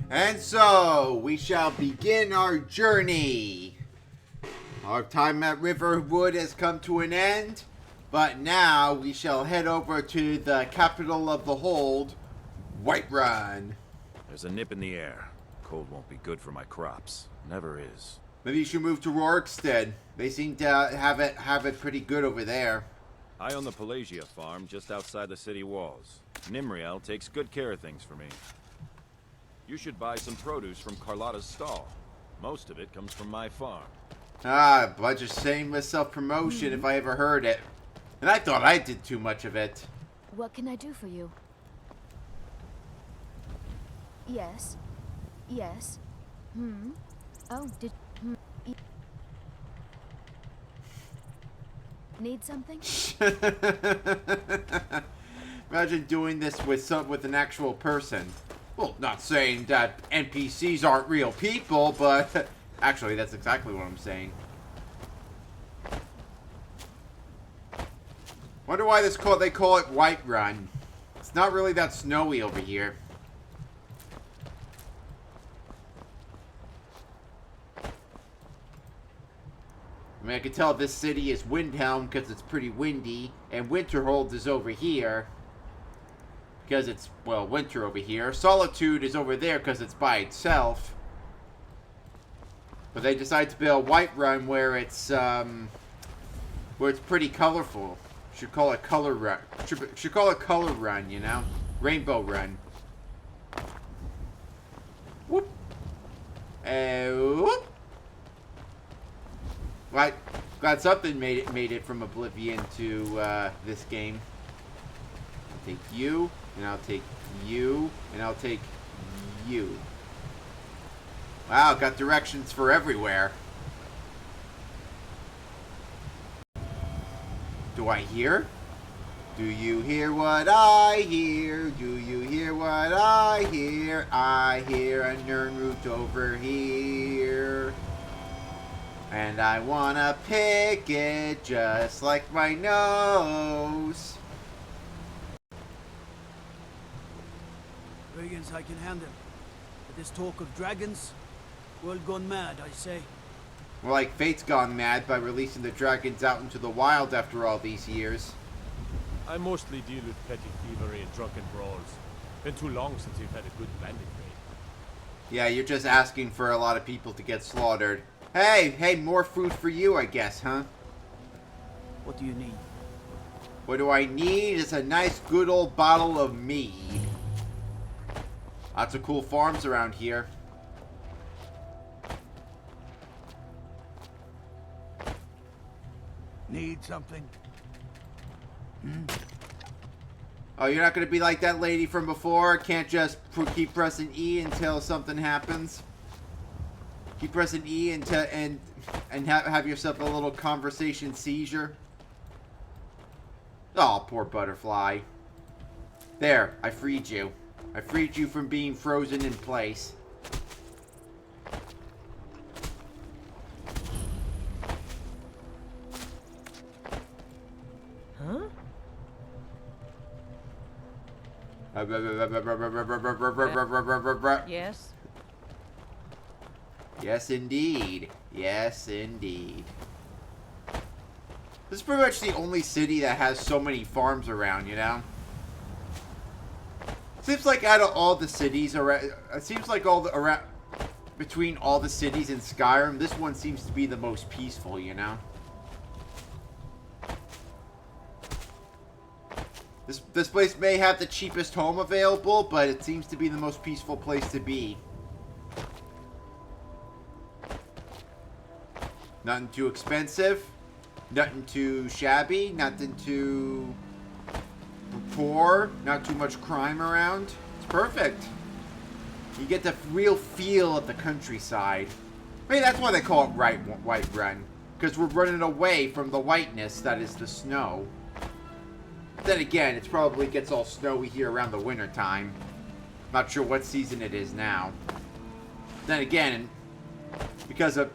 And so, we shall begin our journey. Our time at Riverwood has come to an end, but now we shall head over to the capital of the hold, Whiterun. There's a nip in the air. Cold won't be good for my crops. Never is. Maybe you should move to Rorikstead. They seem to have it pretty good over there. I own the Pelagia farm just outside the city walls. Nimriel takes good care of things for me. You should buy some produce from Carlotta's stall. Most of it comes from my farm. Ah, a bunch of shameless self-promotion if I ever heard it. And I thought I did too much of it. What can I do for you? Yes. Yes. Oh, did... Need something? Imagine doing this with an actual person. Well, not saying that NPCs aren't real people, but actually that's exactly what I'm saying. Wonder why they call it Whiterun. It's not really that snowy over here. I mean, I can tell this city is Windhelm because it's pretty windy, and Winterhold is over here because it's, well, winter over here. Solitude is over there because it's by itself. But they decided to build Whiterun where it's pretty colorful. Should call it Color Run. Should call it Color Run, you know? Rainbow Run. Whoop. Whoop. Glad something made it from Oblivion to this game. I'll take you, and I'll take you, and I'll take you. Wow, got directions for everywhere. Do I hear? Do you hear what I hear? Do you hear what I hear? I hear a Nirnroot over here. And I wanna pick it just like my nose. Brigands I can handle. But this talk of dragons, world gone mad, I say. More like Fate's gone mad by releasing the dragons out into the wild after all these years. I mostly deal with petty thievery and drunken brawls. Been too long since we've had a good bandit raid. Yeah, you're just asking for a lot of people to get slaughtered. Hey, more food for you, I guess, huh? What do you need? What do I need is a nice good old bottle of mead. Lots of cool farms around here. Need something? Oh, you're not going to be like that lady from before? Can't just keep pressing E until something happens? Keep pressing E until, and have yourself a little conversation seizure? Oh, poor butterfly. There, I freed you. I freed you from being frozen in place. Huh? Yes. Yes, indeed. Yes, indeed. This is pretty much the only city that has so many farms around, you know? Seems like out of all the cities around, it seems like between all the cities in Skyrim, this one seems to be the most peaceful, you know? This place may have the cheapest home available, but it seems to be the most peaceful place to be. Nothing too expensive, nothing too shabby, nothing too poor, not too much crime around. It's perfect. You get the real feel of the countryside. Maybe that's why they call it Whiterun, because we're running away from the whiteness that is the snow. Then again, it probably gets all snowy here around the winter time. Not sure what season it is now. Then again, because of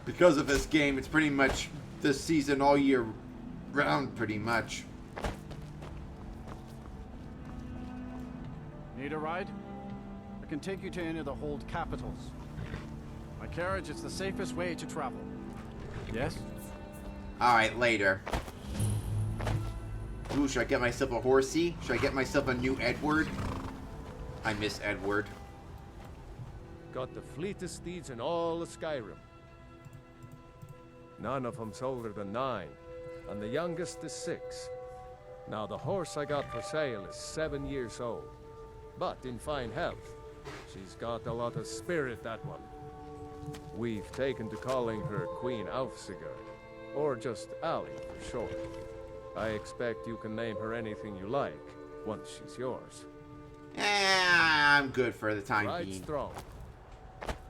this game, it's pretty much this season all year round, pretty much. Need a ride? I can take you to any of the hold capitals. My carriage is the safest way to travel. Yes? Alright, later. Ooh, should I get myself a horsey? Should I get myself a new Edward? I miss Edward. Got the fleetest steeds in all of Skyrim. None of them's older than 9, and the youngest is 6. Now the horse I got for sale is 7 years old, but in fine health. She's got a lot of spirit, that one. We've taken to calling her Queen Aufsiger, or just Allie for short. I expect you can name her anything you like, once she's yours. I'm good for the time Ride being. strong.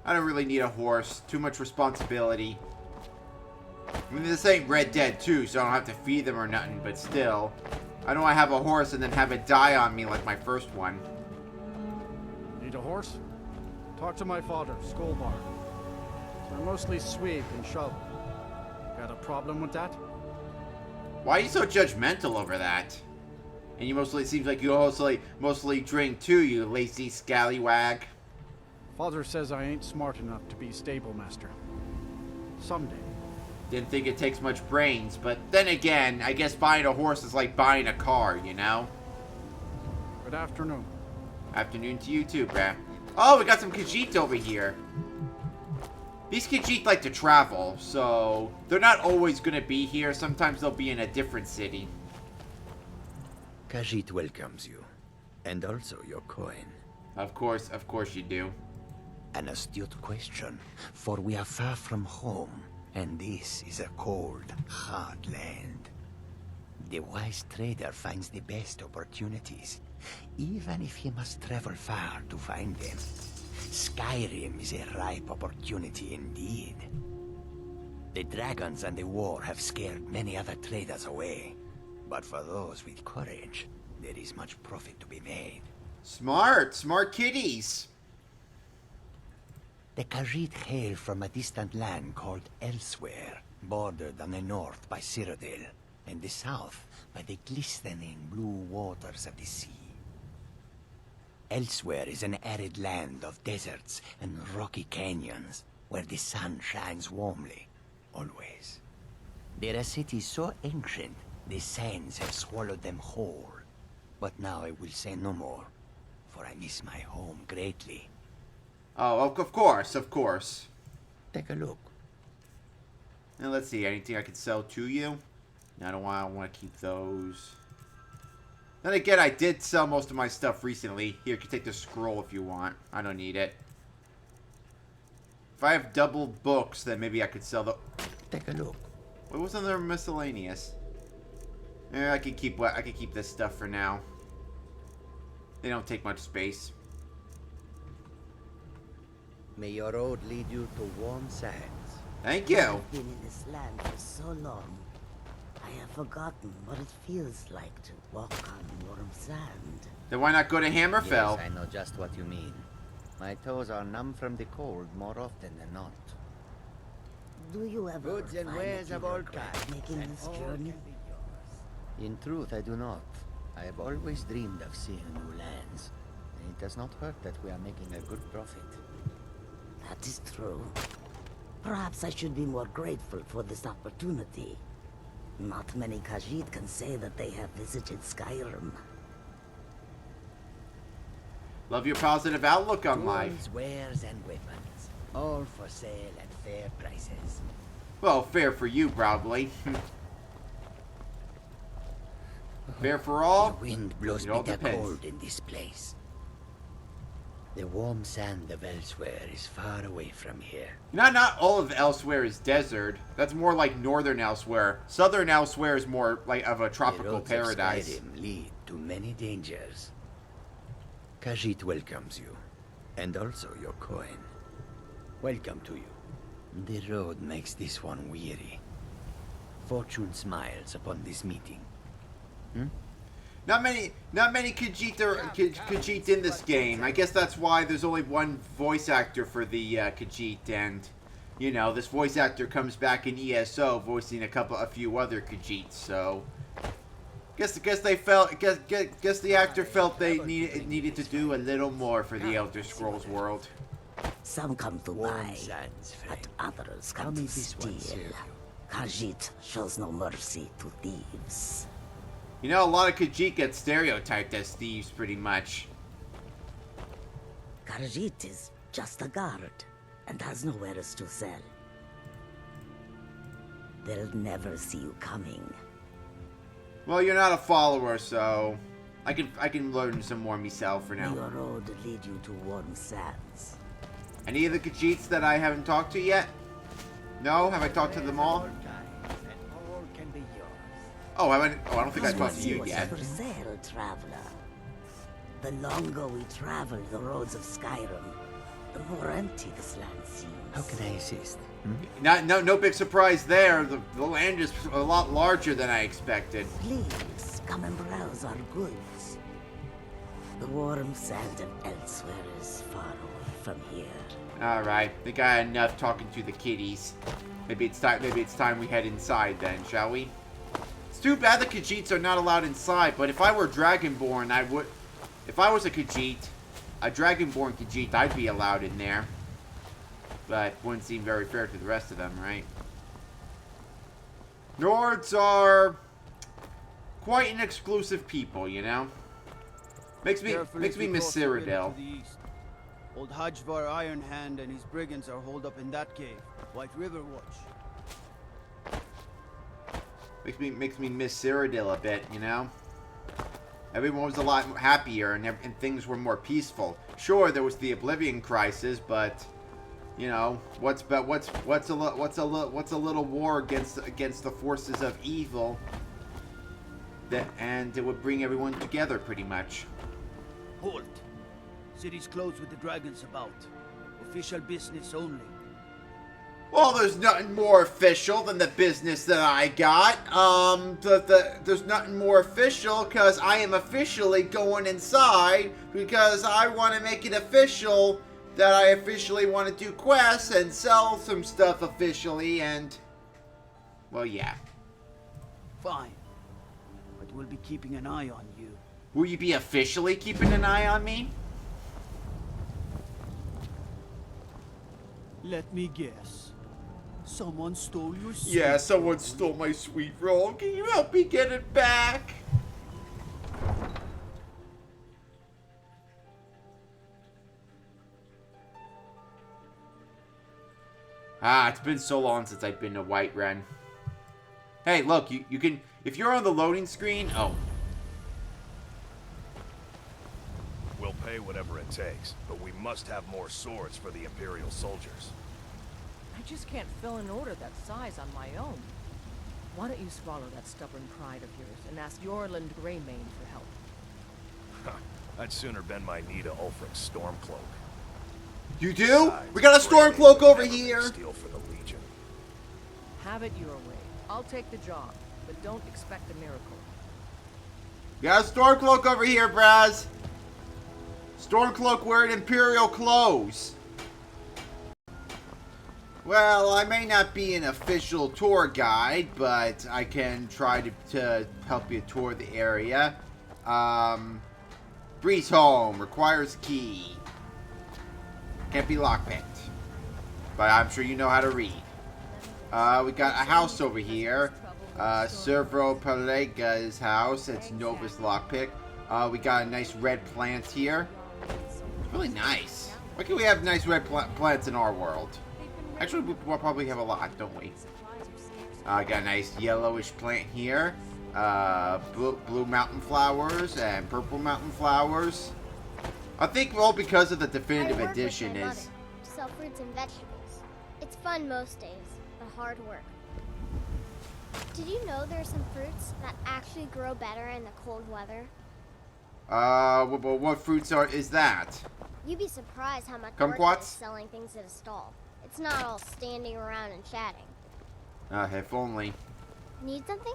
I don't really need a horse. Too much responsibility. I mean, this ain't Red Dead 2, so I don't have to feed them or nothing, but still. I don't want to have a horse and then have it die on me like my first one. Need a horse? Talk to my father, Skolbar. I mostly sweep and shovel. Got a problem with that? Why are you so judgmental over that? And you mostly, it seems like you also mostly drink too, you lazy scallywag. Father says I ain't smart enough to be stable master. Someday. Didn't think it takes much brains, but then again, I guess buying a horse is like buying a car, you know? Good afternoon. Afternoon to you too, bruh. Oh, we got some Khajiit over here. These Khajiit like to travel, so they're not always going to be here. Sometimes they'll be in a different city. Khajiit welcomes you, and also your coin. Of course you do. An astute question, for we are far from home, and this is a cold, hard land. The wise trader finds the best opportunities, even if he must travel far to find them. Skyrim is a ripe opportunity indeed. The dragons and the war have scared many other traders away, but for those with courage, there is much profit to be made. Smart kitties. The Khajiit hail from a distant land called Elsewhere, bordered on the north by Cyrodiil, and the south by the glistening blue waters of the sea. Elsewhere is an arid land of deserts and rocky canyons, where the sun shines warmly, always. They're a city so ancient, the sands have swallowed them whole. But now I will say no more, for I miss my home greatly. Oh, of course. Take a look. Now let's see, anything I can sell to you? I don't want to keep those. Then again, I did sell most of my stuff recently. Here, you can take the scroll if you want. I don't need it. If I have double books, then maybe I could sell the... Take a look. What was another miscellaneous? I could keep this stuff for now. They don't take much space. May your road lead you to warm sands. Thank you. I've been in this land for so long. I have forgotten what it feels like to walk on warm sand. Then why not go to Hammerfell? Yes, I know just what you mean. My toes are numb from the cold more often than not. Do you ever Goods and find wares that of you all regret kinds, making and this all journey? In truth, I do not. I have always dreamed of seeing new lands. And it does not hurt that we are making a good profit. That is true. Perhaps I should be more grateful for this opportunity. Not many Khajiit can say that they have visited Skyrim. Love your positive outlook on life. Tools, wares, and weapons. All for sale at fair prices. Well, fair for you, probably. Fair for all? The wind blows It all bitter depends. cold in this place. The warm sand of Elsewhere is far away from here. Not all of Elsewhere is desert. That's more like northern Elsewhere. Southern Elsewhere is more like of a The tropical roads paradise. of Skyrim lead to many dangers. Khajiit welcomes you, and also your coin. Welcome to you. The road makes this one weary. Fortune smiles upon this meeting. Not many Khajiit in this game. I guess that's why there's only one voice actor for the Khajiit, and you know, this voice actor comes back in ESO voicing a few other Khajiits. So Guess they felt. Guess the actor felt they needed to do a little more for the Elder Scrolls world. Some come to buy, Sands, but friend. others How come may to this one steal. serve you? Khajiit shows no mercy to thieves. You know, a lot of Khajiit get stereotyped as thieves, pretty much. Khajiit is just a guard and has no wares to sell. They'll never see you coming. Well, you're not a follower, so I can learn some more myself for now. Your road lead you to warm sands. Any of the Khajiits that I haven't talked to yet? No? Have I talked to them all? Oh, I don't think I talked to you What's yet. for sale, traveler? The longer we travel the roads of Skyrim, the more empty this land seems. How can I assist? No big surprise there. The land is a lot larger than I expected. Please, come and browse our goods. The warm sand of elsewhere is far away from here. All right, I think I had enough talking to the kiddies. Maybe it's time we head inside then, shall we? It's too bad the Khajiits are not allowed inside. But if I were Dragonborn, I would. If I was a Khajiit, a Dragonborn Khajiit, I'd be allowed in there. But wouldn't seem very fair to the rest of them, right? Nords are quite an exclusive people, you know. Makes me miss Cyrodiil. Old Hajvar Ironhand and his brigands are holed up in that cave. White River Watch. Makes me miss Cyrodiil a bit, you know. Everyone was a lot happier and things were more peaceful. Sure, there was the Oblivion Crisis, but you know, what's a little war against the forces of evil? And it would bring everyone together pretty much. Halt! City's closed with the dragons about. Official business only. Well, there's nothing more official than the business that I got. There's nothing more official because I am officially going inside because I want to make it official that I officially want to do quests and sell some stuff officially and, well, yeah. Fine. But we'll be keeping an eye on you. Will you be officially keeping an eye on me? Let me guess. Someone stole your sweet Yeah, someone roll. stole my sweet roll. Can you help me get it back? It's been so long since I've been to Whiterun. Hey, look, you can, if you're on the loading screen, oh. We'll pay whatever it takes, but we must have more swords for the Imperial soldiers. I just can't fill an order that size on my own. Why don't you swallow that stubborn pride of yours and ask Yorland Greymane for help? I'd sooner bend my knee to Ulfric's Stormcloak. You do? Besides, We got a Greymane Stormcloak would over never here. steal for the Legion. Have it your way. I'll take the job, but don't expect a miracle. We got a Stormcloak over here, Braz. Stormcloak wearing Imperial clothes. Well, I may not be an official tour guide, but I can try to help you tour the area. Breeze Home requires key. Can't be lockpicked. But I'm sure you know how to read. We got a house over here. Servo Palega's house. It's Nova's lockpick. We got a nice red plant here. It's really nice. Why can't we have nice red plants in our world? Actually, we'll probably have a lot, don't we? Got a nice yellowish plant here. Blue mountain flowers and purple mountain flowers. I think all because of the definitive I work edition with my is... mother, sell fruits and vegetables. It's fun most days, but hard work. Did you know there are some fruits that actually grow better in the cold weather? What fruits is that? You'd be surprised how much work Kumquats? it is selling things at a stall. It's not all standing around and chatting. If only. Need something?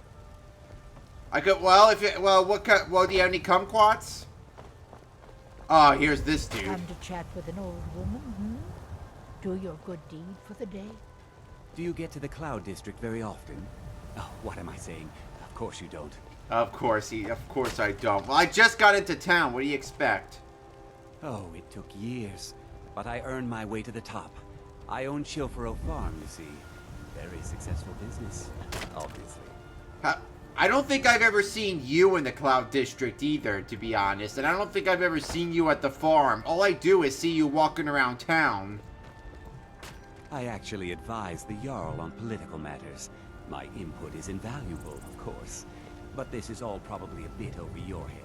I could, well, if you, well, what kind, well, do you have any kumquats? Oh, here's this dude. Come to chat with an old woman, Do your good deed for the day? Do you get to the Cloud District very often? Oh, what am I saying? Of course you don't. Of course I don't. Well, I just got into town. What do you expect? Oh, it took years, but I earned my way to the top. I own Chilfaro Farm, you see. Very successful business, obviously. I don't think I've ever seen you in the Cloud District either, to be honest. And I don't think I've ever seen you at the farm. All I do is see you walking around town. I actually advise the Jarl on political matters. My input is invaluable, of course. But this is all probably a bit over your head.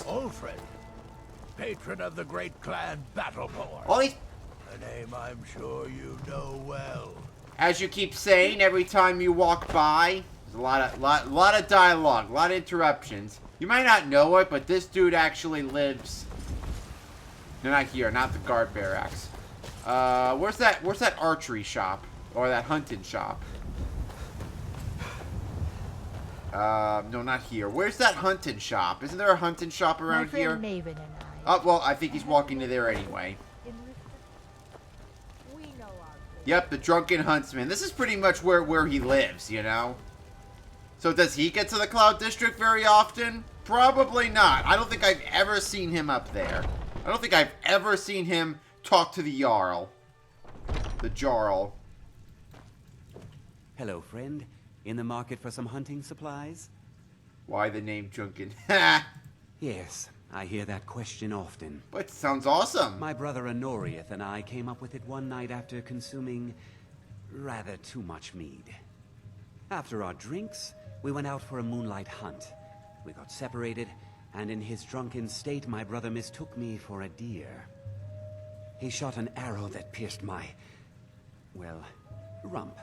Old friend. Patron of the great clan Battleborn. Only... A name I'm sure you know well. As you keep saying every time you walk by, there's a lot of dialogue, a lot of interruptions. You might not know it, but this dude actually lives... No, not here, not the guard barracks. Where's that archery shop? Or that hunting shop? No, not here. Where's that hunting shop? Isn't there a hunting shop around here? My friend Maven and I. Oh, well, I think he's walking to there anyway. Yep, the Drunken Huntsman. This is pretty much where he lives, you know? So does he get to the Cloud District very often? Probably not. I don't think I've ever seen him up there. I don't think I've ever seen him talk to the Jarl. The Jarl. Hello, friend. In the market for some hunting supplies? Why the name Drunken? Yes, I hear that question often. But it sounds awesome. My brother Honoriath and I came up with it one night after consuming rather too much mead. After our drinks, we went out for a moonlight hunt. We got separated, and in his drunken state, my brother mistook me for a deer. He shot an arrow that pierced my, well, rump.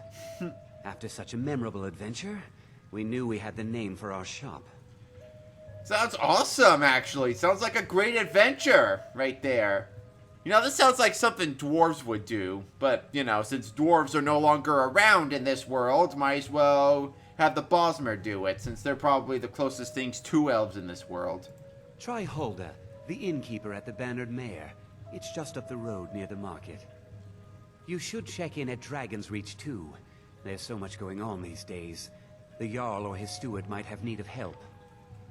After such a memorable adventure, we knew we had the name for our shop. Sounds awesome, actually. Sounds like a great adventure right there. You know, this sounds like something dwarves would do. But, you know, since dwarves are no longer around in this world, might as well have the Bosmer do it, since they're probably the closest things to elves in this world. Try Hulda, the innkeeper at the Bannered Mare. It's just up the road near the market. You should check in at Dragon's Reach, too. There's so much going on these days. The Jarl or his steward might have need of help.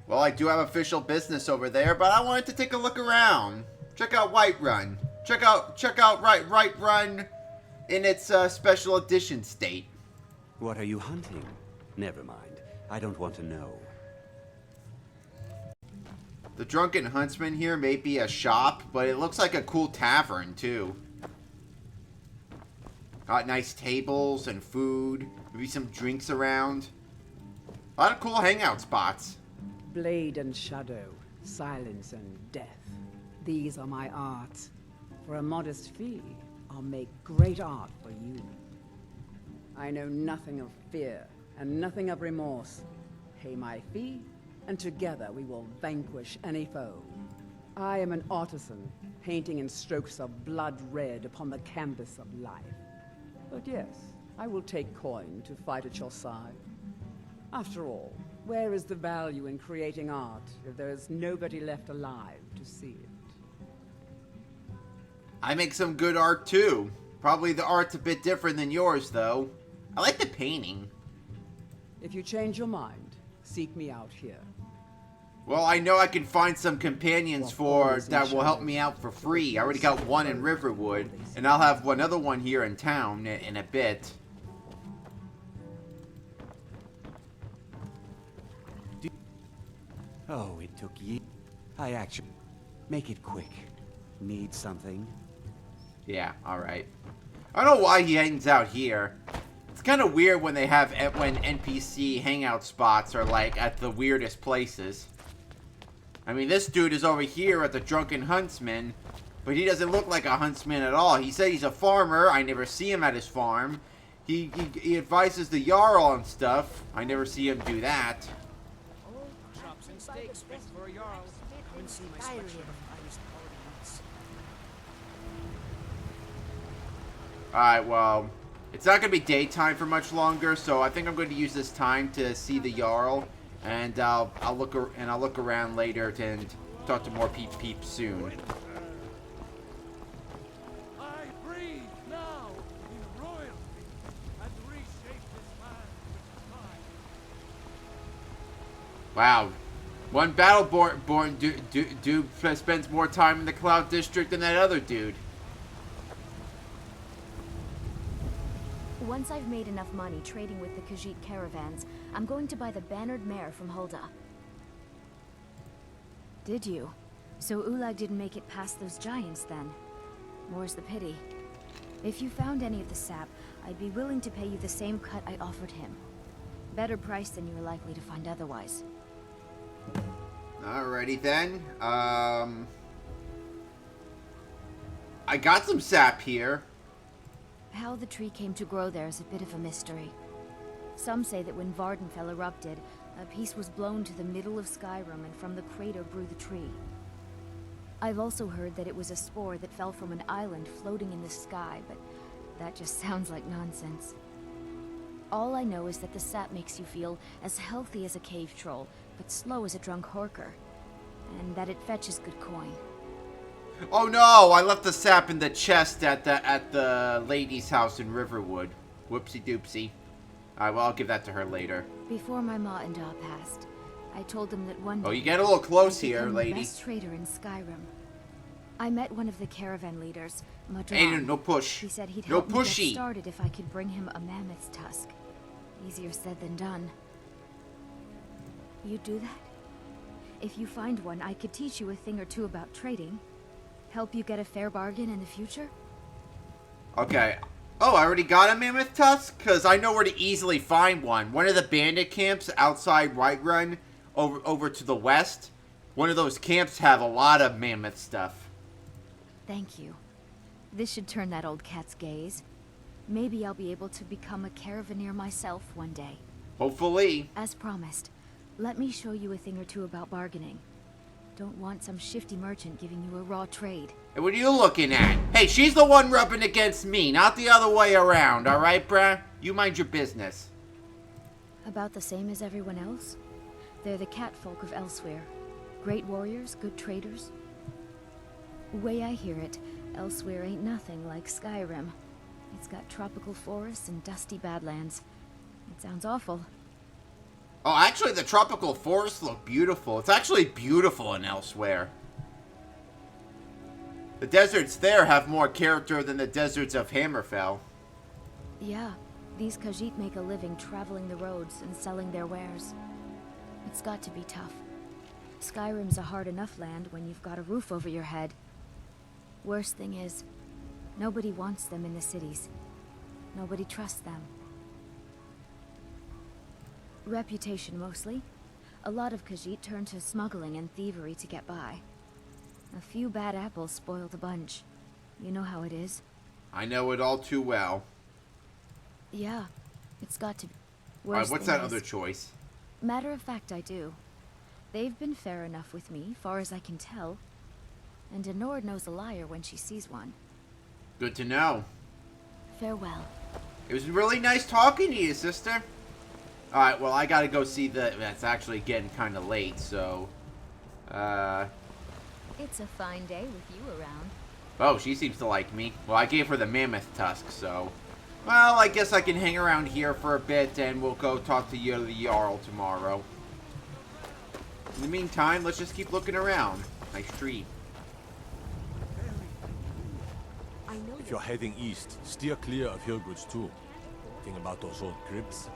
Well, I do have official business over there, but I wanted to take a look around. Check out Whiterun. Check out Whiterun in its special edition state. What are you hunting? Never mind. I don't want to know. The Drunken Huntsman here may be a shop, but it looks like a cool tavern, too. Got nice tables and food. Maybe some drinks around. A lot of cool hangout spots. Blade and shadow, silence and death. These are my arts. For a modest fee, I'll make great art for you. I know nothing of fear and nothing of remorse. Pay my fee, and together we will vanquish any foe. I am an artisan, painting in strokes of blood red upon the canvas of life. But yes, I will take coin to fight at your side. After all, where is the value in creating art if there is nobody left alive to see it? I make some good art too. Probably the art's a bit different than yours, though. I like the painting. If you change your mind, seek me out here. Well, I know I can find some companions that will help me out for free. I already got one in Riverwood, and I'll have another one here in town in a bit. Oh, it took years. I actually... Make it quick. Need something? Yeah, alright. I don't know why he hangs out here. It's kind of weird when they have... when NPC hangout spots are, like, at the weirdest places. I mean, this dude is over here at the Drunken Huntsman, but he doesn't look like a huntsman at all. He said he's a farmer. I never see him at his farm. He advises the Jarl and stuff. I never see him do that. Chops and steaks fit for a Jarl. Come and see my sweatshirt. Alright, well, it's not going to be daytime for much longer, so I think I'm going to use this time to see the Jarl, and I'll look around later and talk to more peeps soon. I breathe now in royalty and reshape this land which is mine. Wow. One Battleborn dude spends more time in the Cloud District than that other dude. Once I've made enough money trading with the Khajiit caravans, I'm going to buy the bannered mare from Hulda. Did you? So Ulag didn't make it past those giants then? More's the pity. If you found any of the sap, I'd be willing to pay you the same cut I offered him. Better price than you're likely to find otherwise. Alrighty then. I got some sap here. How the tree came to grow there is a bit of a mystery. Some say that when Vardenfell erupted, a piece was blown to the middle of Skyrim and from the crater grew the tree. I've also heard that it was a spore that fell from an island floating in the sky, but that just sounds like nonsense. All I know is that the sap makes you feel as healthy as a cave troll, but slow as a drunk horker, and that it fetches good coin. Oh no! I left the sap in the chest at the lady's house in Riverwood. Whoopsie doopsie. Alright, well, I'll give that to her later. Before my ma and Da passed, I told them that one day... Oh, you get a little close I'd here, become lady. the best trader in Skyrim. I met one of the caravan leaders, Madran. Hey, no push. He said he'd No help me get pushy. started if I could bring him a mammoth's tusk. Easier said than done. You'd do that? If you find one, I could teach you a thing or two about trading. Help you get a fair bargain in the future? Okay. Oh, I already got a mammoth tusk? Because I know where to easily find one. One of the bandit camps outside Whiterun, over to the west. One of those camps have a lot of mammoth stuff. Thank you. This should turn that old cat's gaze. Maybe I'll be able to become a caravaneer myself one day. Hopefully. As promised, let me show you a thing or two about bargaining. Don't want some shifty merchant giving you a raw trade. Hey, what are you looking at? Hey, she's the one rubbing against me, not the other way around, alright, bruh? You mind your business. About the same as everyone else? They're the catfolk of elsewhere. Great warriors, good traders. Way I hear it, elsewhere ain't nothing like Skyrim. It's got tropical forests and dusty badlands. It sounds awful. Oh, actually, the tropical forests look beautiful. It's actually beautiful in Elsewhere. The deserts there have more character than the deserts of Hammerfell. Yeah, these Khajiit make a living traveling the roads and selling their wares. It's got to be tough. Skyrim's a hard enough land when you've got a roof over your head. Worst thing is, nobody wants them in the cities. Nobody trusts them. Reputation, mostly. A lot of Khajiit turn to smuggling and thievery to get by. A few bad apples spoil the bunch. You know how it is. I know it all too well. Yeah, it's got to be. Alright, what's that other choice? Matter of fact, I do. They've been fair enough with me, far as I can tell. And Denord knows a liar when she sees one. Good to know. Farewell. It was really nice talking to you, sister. Alright, well, I gotta go see the... It's actually getting kind of late, so... It's a fine day with you around. Oh, she seems to like me. Well, I gave her the mammoth tusk, so... Well, I guess I can hang around here for a bit, and we'll go talk to the Jarl tomorrow. In the meantime, let's just keep looking around. Nice tree. If you're heading east, steer clear of Hilgrid's tomb. Thing about those old crypts,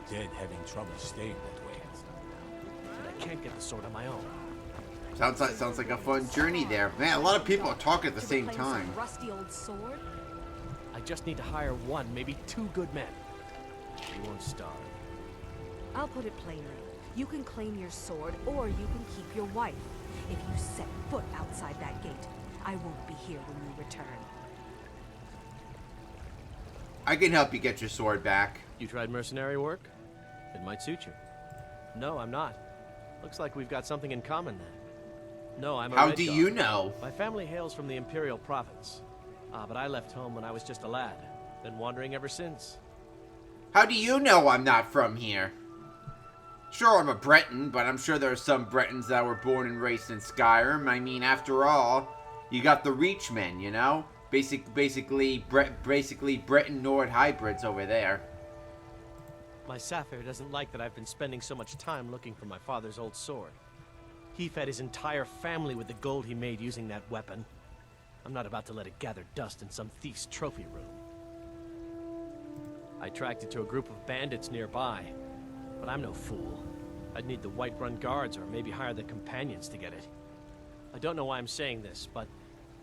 the dead having trouble staying that way. But I can't get the sword on my own. Sounds like a fun journey there. Man, a lot of people are talking at the same Reclaim time. some rusty old sword? I just need to hire one, maybe two good men. You won't starve. I'll put it plainly. You can claim your sword, or you can keep your wife. If you set foot outside that gate, I won't be here when you return. I can help you get your sword back. You tried mercenary work? It might suit you. No, I'm not. Looks like we've got something in common then. No, I'm a How Red do Dog. you know? My family hails from the Imperial Province. But I left home when I was just a lad. Been wandering ever since. How do you know I'm not from here? Sure, I'm a Breton, but I'm sure there are some Bretons that were born and raised in Skyrim. I mean, after all, you got the Reachmen, you know? Basically Breton Nord hybrids over there. My Sapphire doesn't like that I've been spending so much time looking for my father's old sword. He fed his entire family with the gold he made using that weapon. I'm not about to let it gather dust in some thief's trophy room. I tracked it to a group of bandits nearby, but I'm no fool. I'd need the Whiterun guards or maybe hire the companions to get it. I don't know why I'm saying this, but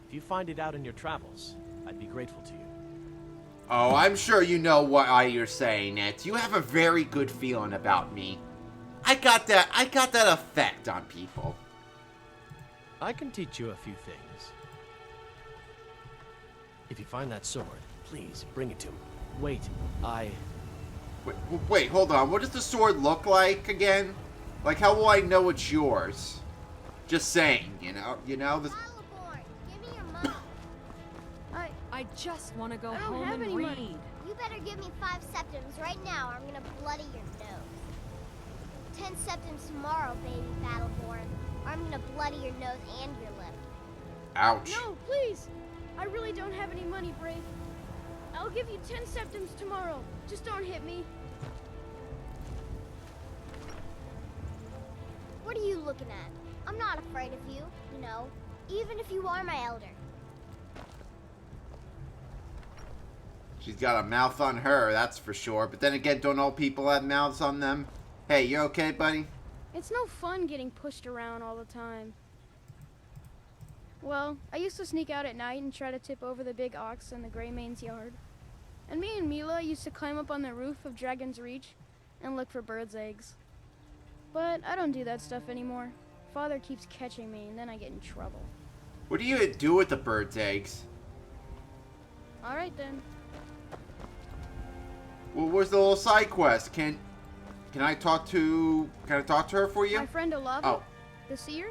if you find it out in your travels, I'd be grateful to you. Oh, I'm sure you know why you're saying it. You have a very good feeling about me. I got that effect on people. I can teach you a few things. If you find that sword, please bring it to me. Wait, Wait, hold on. What does the sword look like again? Like, how will I know it's yours? Just saying, you know? This... Battleborn, give me your money. I just want to go I don't home have and any read. money. You better give me 5 septims right now or I'm gonna bloody your nose. 10 septims tomorrow, baby Battleborn, or I'm gonna bloody your nose and your lip. Ouch. No, please! I really don't have any money, Brave. I'll give you 10 septims tomorrow. Just don't hit me. What are you looking at? I'm not afraid of you, you know, even if you are my elder. She's got a mouth on her, that's for sure. But then again, don't all people have mouths on them? Hey, you okay, buddy? It's no fun getting pushed around all the time. Well, I used to sneak out at night and try to tip over the big ox in the Greymane's yard. And me and Mila used to climb up on the roof of Dragon's Reach and look for birds' eggs. But I don't do that stuff anymore. Father keeps catching me and then I get in trouble. What do you do with the bird's eggs? Alright then. Well, where's the little side quest? Can I talk to her for you? My friend Olava, Oh. the seer,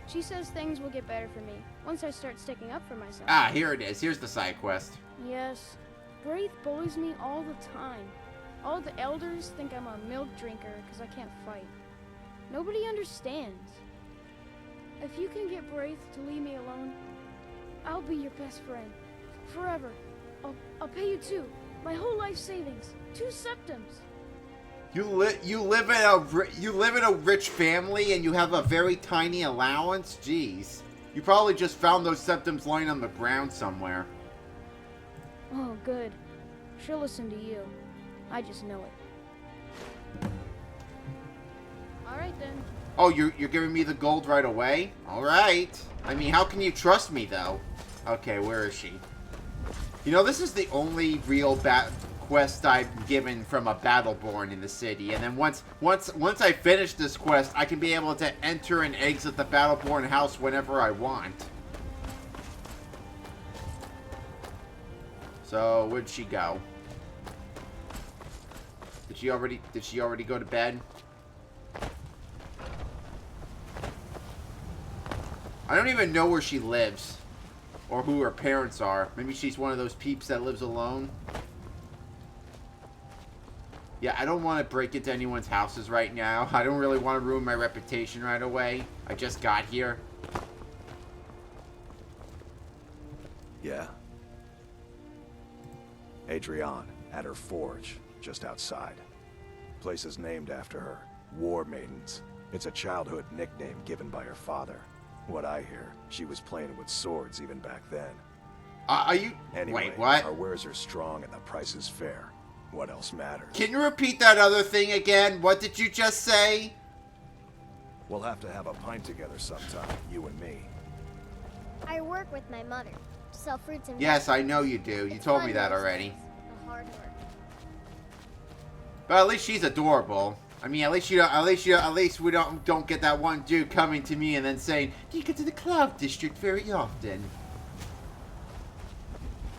she says things will get better for me once I start sticking up for myself. Ah, here it is. Here's the side quest. Yes. Braith bullies me all the time. All the elders think I'm a milk drinker because I can't fight. Nobody understands. If you can get Braith to leave me alone, I'll be your best friend. Forever. I'll pay you 2. My whole life savings. 2 septims. You live in a rich family and you have a very tiny allowance? Jeez. You probably just found those septims lying on the ground somewhere. Oh, good. She'll listen to you. I just know it. Alright then. Oh, you're giving me the gold right away? Alright. I mean, how can you trust me, though? Okay, where is she? You know, this is the only real quest I've given from a Battleborn in the city. And then once I finish this quest, I can be able to enter and exit the Battleborn house whenever I want. So, where'd she go? Did she already go to bed? I don't even know where she lives. Or who her parents are. Maybe she's one of those peeps that lives alone. Yeah, I don't want to break into anyone's houses right now. I don't really want to ruin my reputation right away. I just got here. Yeah. Adrienne, at her forge, just outside. Place is named after her. War Maidens. It's a childhood nickname given by her father. What I hear, she was playing with swords even back then. Are you... Anyway, Wait, what? our wares are strong and the price is fair. What else matters? Can you repeat that other thing again? What did you just say? We'll have to have a pint together sometime, you and me. I work with my mother to sell fruits and Yes, I know you do. You told me that already. the hard work. But at least she's adorable. I mean, at least we don't get that one dude coming to me and then saying, "Do you get to the Cloud District very often?"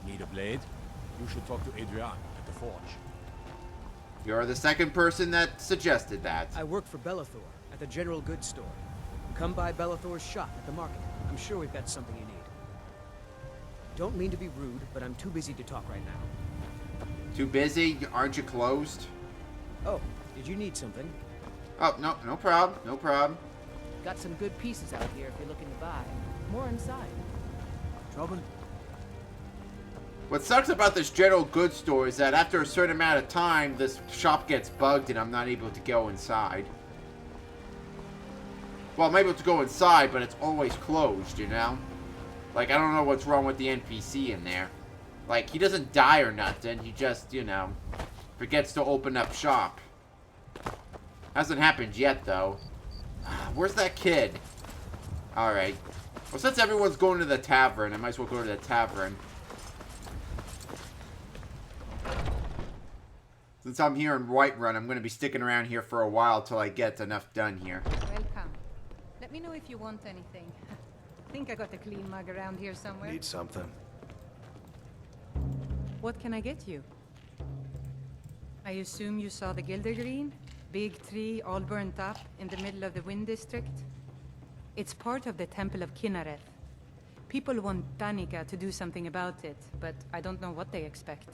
Need a blade? You should talk to Adrienne at the forge. You're the second person that suggested that. I work for Bellathor at the General Goods Store. Come by Bellathor's shop at the market. I'm sure we've got something you need. Don't mean to be rude, but I'm too busy to talk right now. Too busy? Aren't you closed? Oh, did you need something? Oh, no problem. No problem. Got some good pieces out here if you're looking to buy. More inside. Trouble? What sucks about this general goods store is that after a certain amount of time, this shop gets bugged and I'm not able to go inside. Well, I'm able to go inside, but it's always closed, you know? Like, I don't know what's wrong with the NPC in there. Like, he doesn't die or nothing. He just, you know, forgets to open up shop. Hasn't happened yet, though. Where's that kid? Alright. Well, since everyone's going to the tavern, I might as well go to the tavern. Since I'm here in Whiterun, I'm going to be sticking around here for a while till I get enough done here. Welcome. Let me know if you want anything. I think I got a clean mug around here somewhere. Need something. What can I get you? I assume you saw the Gildergreen? Big tree all burnt up in the middle of the Wind District? It's part of the Temple of Kinnereth. People want Danica to do something about it, but I don't know what they expect.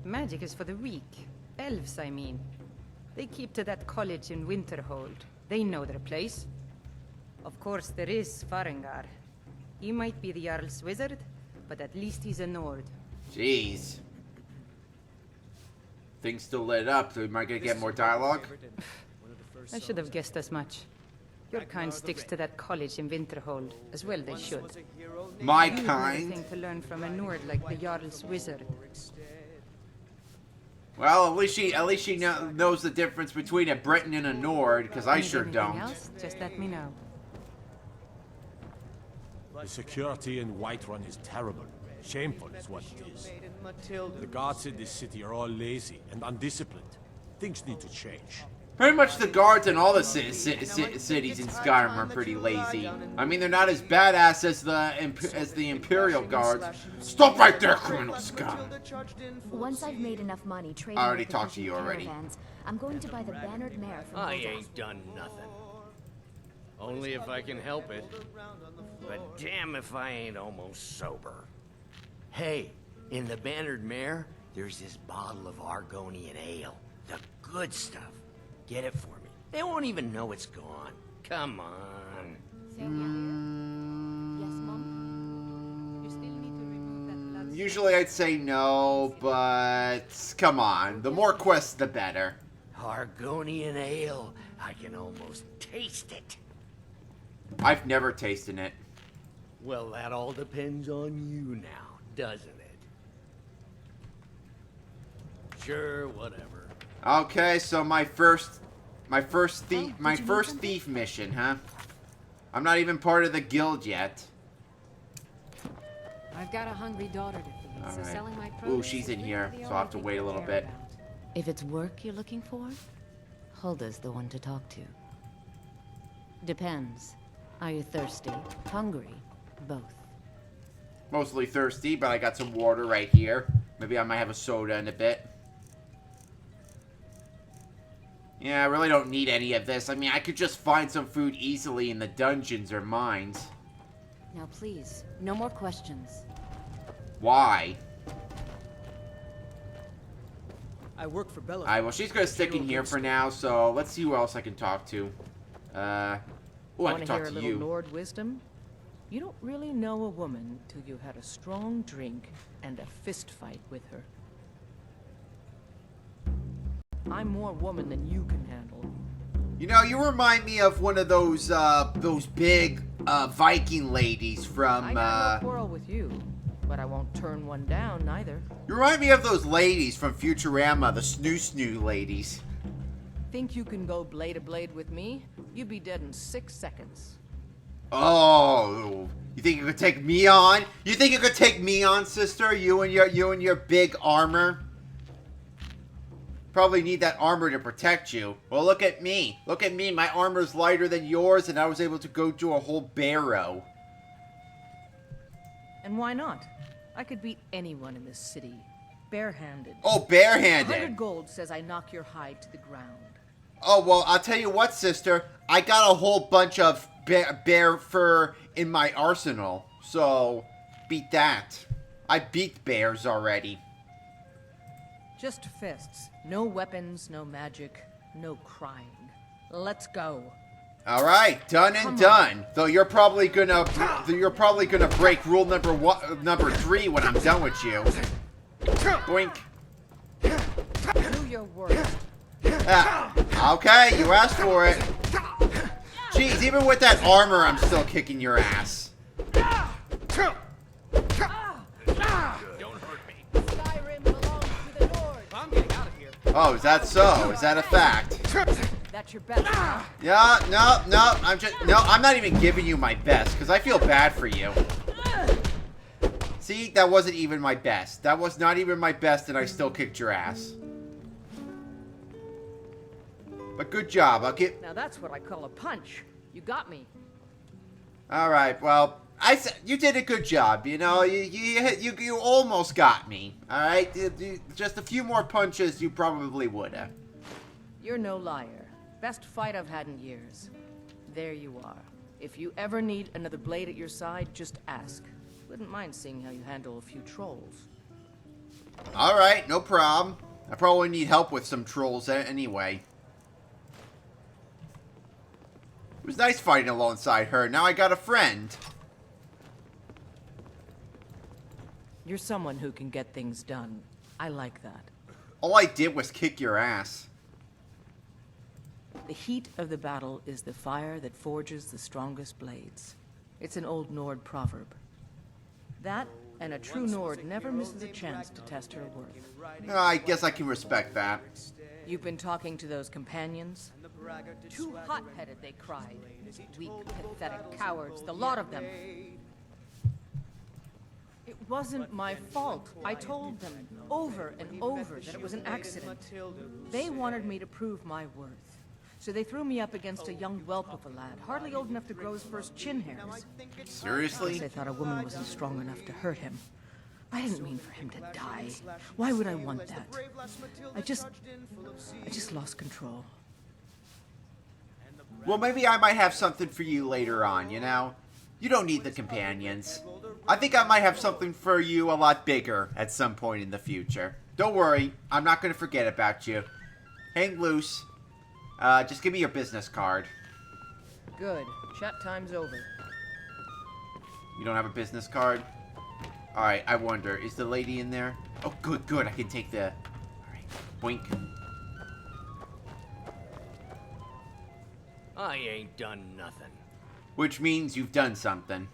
Magic is for the weak. Elves, I mean. They keep to that college in Winterhold. They know their place. Of course, there is Farengar. He might be the Jarl's wizard, but at least he's a Nord. Jeez. Things still lit up, so am I gonna get more dialogue? I should have guessed as much. Your kind sticks to that college in Winterhold, as well they should. My You kind? have to learn from a Nord like the Jarl's wizard. Well, at least she knows the difference between a Breton and a Nord, because I Need sure anything don't. else? Just let me know. The security in Whiterun is terrible. Shameful is what it is. The guards in this city are all lazy and undisciplined. Things need to change. Pretty much the guards in all the cities in Skyrim are pretty lazy. I mean, they're not as badass as the Imperial Guards. Stop right there, criminal scum! Once I've made enough money trading I already with the talked to you fishing already. caravans, I'm going to buy the bannered mare from I Bodil. ain't done nothing. Only if I can help it. But damn if I ain't almost sober. Hey, in the Bannered Mare, there's this bottle of Argonian ale. The good stuff. Get it for me. They won't even know it's gone. Come on. Yes, Mom? You still need to remove that blood. Usually I'd say no, but come on. The more quests, the better. Argonian ale. I can almost taste it. I've never tasted it. Well, that all depends on you now, doesn't it? Sure, whatever. Okay, so my first thief mission, huh? I'm not even part of the guild yet. I've got a hungry daughter to feed, so Alright. selling my Ooh, produce she's is in really here, the so I'll only have to thing wait I a little care bit. about. If it's work you're looking for, Hulda's the one to talk to. Depends. Are you thirsty? Hungry? Both. Mostly thirsty, but I got some water right here. Maybe I might have a soda in a bit. Yeah, I really don't need any of this. I mean, I could just find some food easily in the dungeons or mines. Now please, no more questions. Why? I work for Bella. Alright, well, she's gonna stick in here for now, so let's see who else I can talk to. Oh, I Want can to talk hear a to little you. Lord wisdom? You don't really know a woman till you had a strong drink and a fist fight with her. I'm more woman than you can handle. You know, you remind me of one of those big, Viking ladies from, I got no quarrel with you, but I won't turn one down neither. You remind me of those ladies from Futurama, the snoo ladies. Think you can go blade to blade with me? You'd be dead in 6 seconds. Oh, you think you could take me on? You think you could take me on, sister? You and your big armor? Probably need that armor to protect you. Well, look at me. Look at me. My armor's lighter than yours, and I was able to go to a whole Barrow. And why not? I could beat anyone in this city, barehanded. Oh, barehanded. 100 gold says I knock your hide to the ground. Oh, well, I'll tell you what, sister. I got a whole bunch of bear fur in my arsenal. So, beat that. I beat bears already. Just fists. No weapons, no magic, no crying. Let's go. All right, done and done. Though you're probably gonna break rule number 3 when I'm done with you. Boink. Do your worst. Okay, you asked for it. Jeez, even with that armor, I'm still kicking your ass. Don't hurt me. Skyrim belongs to the Lord. I'm getting out of here. Oh, is that so? Is that a fact? That's your best. Yeah, no, I'm not even giving you my best, because I feel bad for you. See, that wasn't even my best. That was not even my best, and I still kicked your ass. But good job, I'll get... Now that's what I call a punch. You got me. Alright, well, you did a good job, you know, you almost got me, alright? Just a few more punches, you probably would've. You're no liar. Best fight I've had in years. There you are. If you ever need another blade at your side, just ask. Wouldn't mind seeing how you handle a few trolls. Alright, no problem. I probably need help with some trolls anyway. It was nice fighting alongside her. Now I got a friend. You're someone who can get things done. I like that. All I did was kick your ass. The heat of the battle is the fire that forges the strongest blades. It's an old Nord proverb. That, and a true Nord never misses a chance to test her worth. I guess I can respect that. You've been talking to those companions? Too hot-headed, they cried. Weak, pathetic cowards, the lot of them. It wasn't my fault. I told them over and over that it was an accident. They wanted me to prove my worth. So they threw me up against a young whelp of a lad, hardly old enough to grow his first chin hairs. Seriously? They thought a woman wasn't strong enough to hurt him. I didn't mean for him to die. Why would I want that? I just lost control. Well, maybe I might have something for you later on, you know? You don't need the companions. I think I might have something for you a lot bigger at some point in the future. Don't worry, I'm not going to forget about you. Hang loose. Just give me your business card. Good. Chat time's over. You don't have a business card? Alright, I wonder, is the lady in there? Oh, good, I can take the... Alright, boink. I ain't done nothing. Which means you've done something.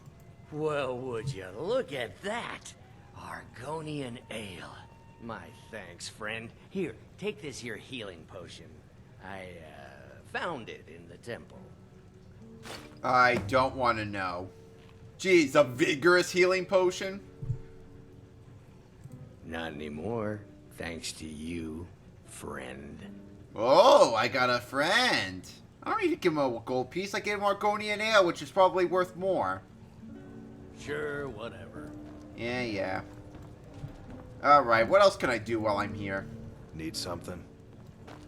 Well, would you look at that? Argonian ale. My thanks, friend. Here, take this here healing potion. I, found it in the temple. I don't want to know. Geez, a vigorous healing potion? Not anymore, thanks to you, friend. Oh, I got a friend. I don't need to give him a gold piece. I gave him Argonian ale, which is probably worth more. Sure, whatever. Yeah. Alright, what else can I do while I'm here? Need something?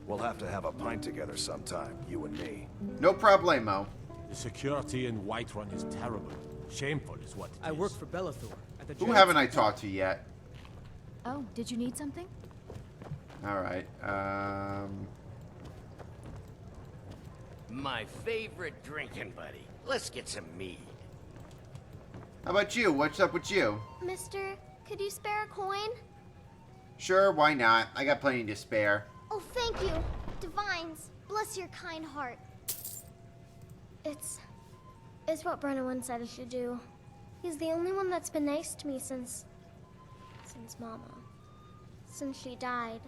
We'll have to have a pint together sometime, you and me. No problemo. The security in Whiterun is terrible. Shameful is what it is. I work for Belethor at the Who haven't I talked to yet? Oh, did you need something? Alright, My favorite drinking buddy. Let's get some mead. How about you? What's up with you? Mister, could you spare a coin? Sure, why not? I got plenty to spare. Oh, thank you. Divines, bless your kind heart. It's what Brennan said I should do. He's the only one that's been nice to me since Mama. Since she died.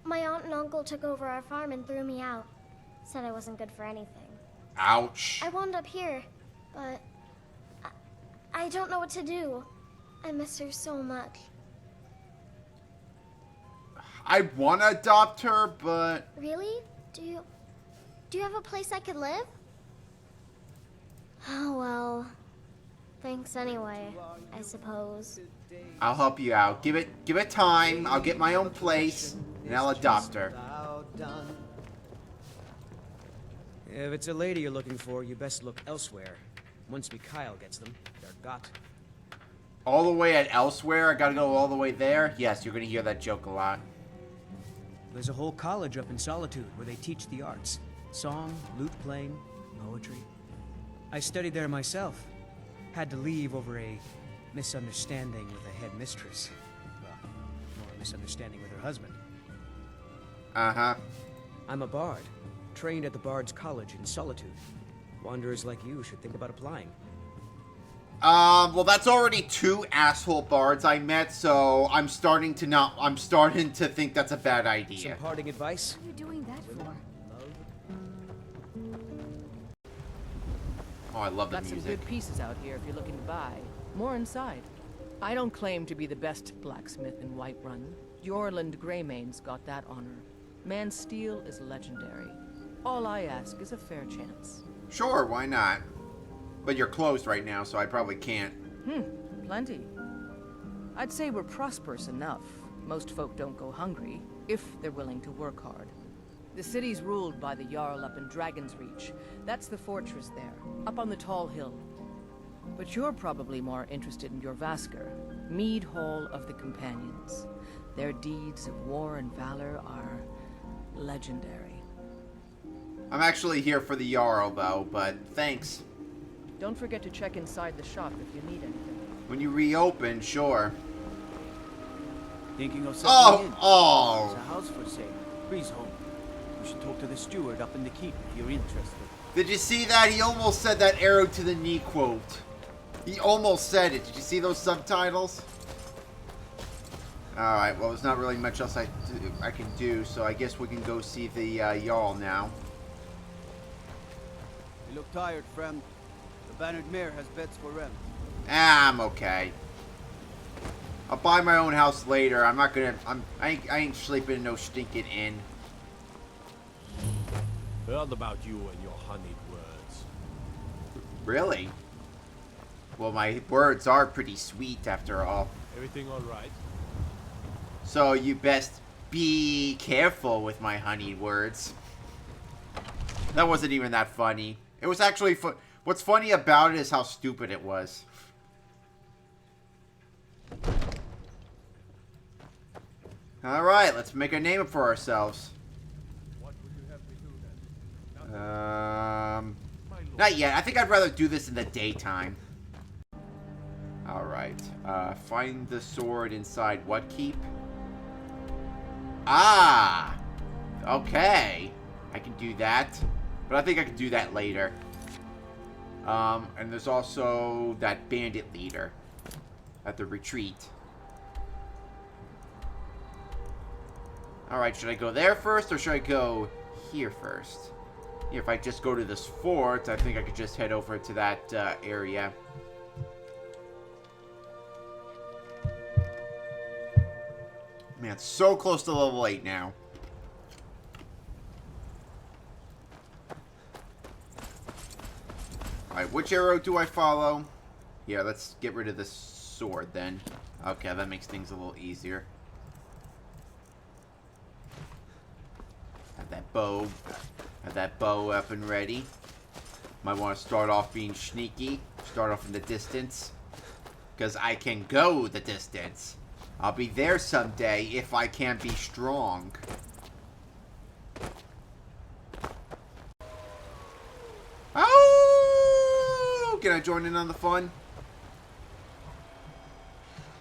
My aunt and uncle took over our farm and threw me out. Said I wasn't good for anything. Ouch. I wound up here, but I don't know what to do. I miss her so much. I want to adopt her, but... Really? Do you have a place I could live? Oh, well. Thanks anyway, I suppose. I'll help you out. Give it time. I'll get my own place, and I'll adopt her. If it's a lady you're looking for, you best look elsewhere. Once Mikhail gets them, they're got. All the way at elsewhere? I gotta go all the way there? Yes, you're gonna hear that joke a lot. There's a whole college up in Solitude where they teach the arts. Song, lute playing. poetry. I studied there myself. Had to leave over a misunderstanding with the head mistress. Well, more a misunderstanding with her husband. Uh-huh. I'm a bard, trained at the Bard's College in Solitude. Wanderers like you should think about applying. Well, that's already 2 asshole bards I met, so I'm starting to think that's a bad idea. Some parting advice? What are you doing that for? Oh, I love the Got some music. good pieces out here if you're looking to buy. More inside. I don't claim to be the best blacksmith in Whiterun. Jorland Greymane's got that honor. Man's steel is legendary. All I ask is a fair chance. Sure, why not? But you're closed right now, so I probably can't. Plenty. I'd say we're prosperous enough. Most folk don't go hungry, if they're willing to work hard. The city's ruled by the Jarl up in Dragon's Reach. That's the fortress there, up on the tall hill. But you're probably more interested in your Vasker, Mead Hall of the Companions. Their deeds of war and valor are legendary. I'm actually here for the Jarl, though, but thanks. Don't forget to check inside the shop if you need anything. When you reopen, sure. Thinking of settling in? Oh! There's a house for sale. Breeze home. You should talk to the steward up in the keep if you're interested. Did you see that? He almost said that arrow to the knee quote. He almost said it. Did you see those subtitles? Alright, well, there's not really much else I can do, so I guess we can go see the Jarl now. You look tired, friend. The Bandit Mare has beds for rent. I'm okay. I'll buy my own house later. I'm not gonna... I ain't sleeping in no stinking inn. Heard about you and your honeyed words. Really? Well, my words are pretty sweet after all. Everything all right? So you best be careful with my honeyed words. That wasn't even that funny. It was actually fun. What's funny about it is how stupid it was. Alright, let's make a name for ourselves. What would you have me do then? Not yet. I think I'd rather do this in the daytime. Alright. Find the sword inside what keep? Ah! Okay. I can do that. But I think I can do that later. And there's also that Bandit Leader at the retreat. Alright, should I go there first or should I go here first? Yeah, if I just go to this fort, I think I could just head over to that area. Man, it's so close to level 8 now. Alright, which arrow do I follow? Yeah, let's get rid of this sword then. Okay, that makes things a little easier. Have that bow up and ready. Might want to start off being sneaky. Start off in the distance. Because I can go the distance. I'll be there someday if I can be strong. Oh! Can I join in on the fun?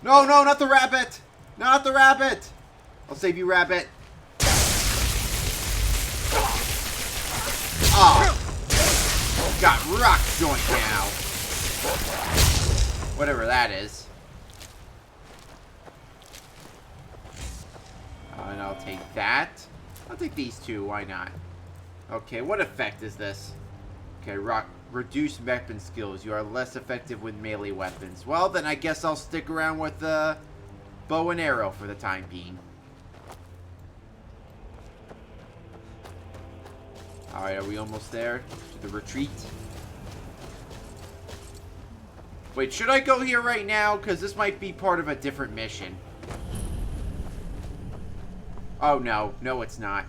No, no, not the rabbit! Not the rabbit! I'll save you, rabbit. Oh! Got rock joint now. Whatever that is. And I'll take that. I'll take these two, why not? Okay, what effect is this? Okay, reduce weapon skills. You are less effective with melee weapons. Well, then I guess I'll stick around with the bow and arrow for the time being. Alright, are we almost there? To the retreat? Wait, should I go here right now? Because this might be part of a different mission. Oh, no. No, it's not.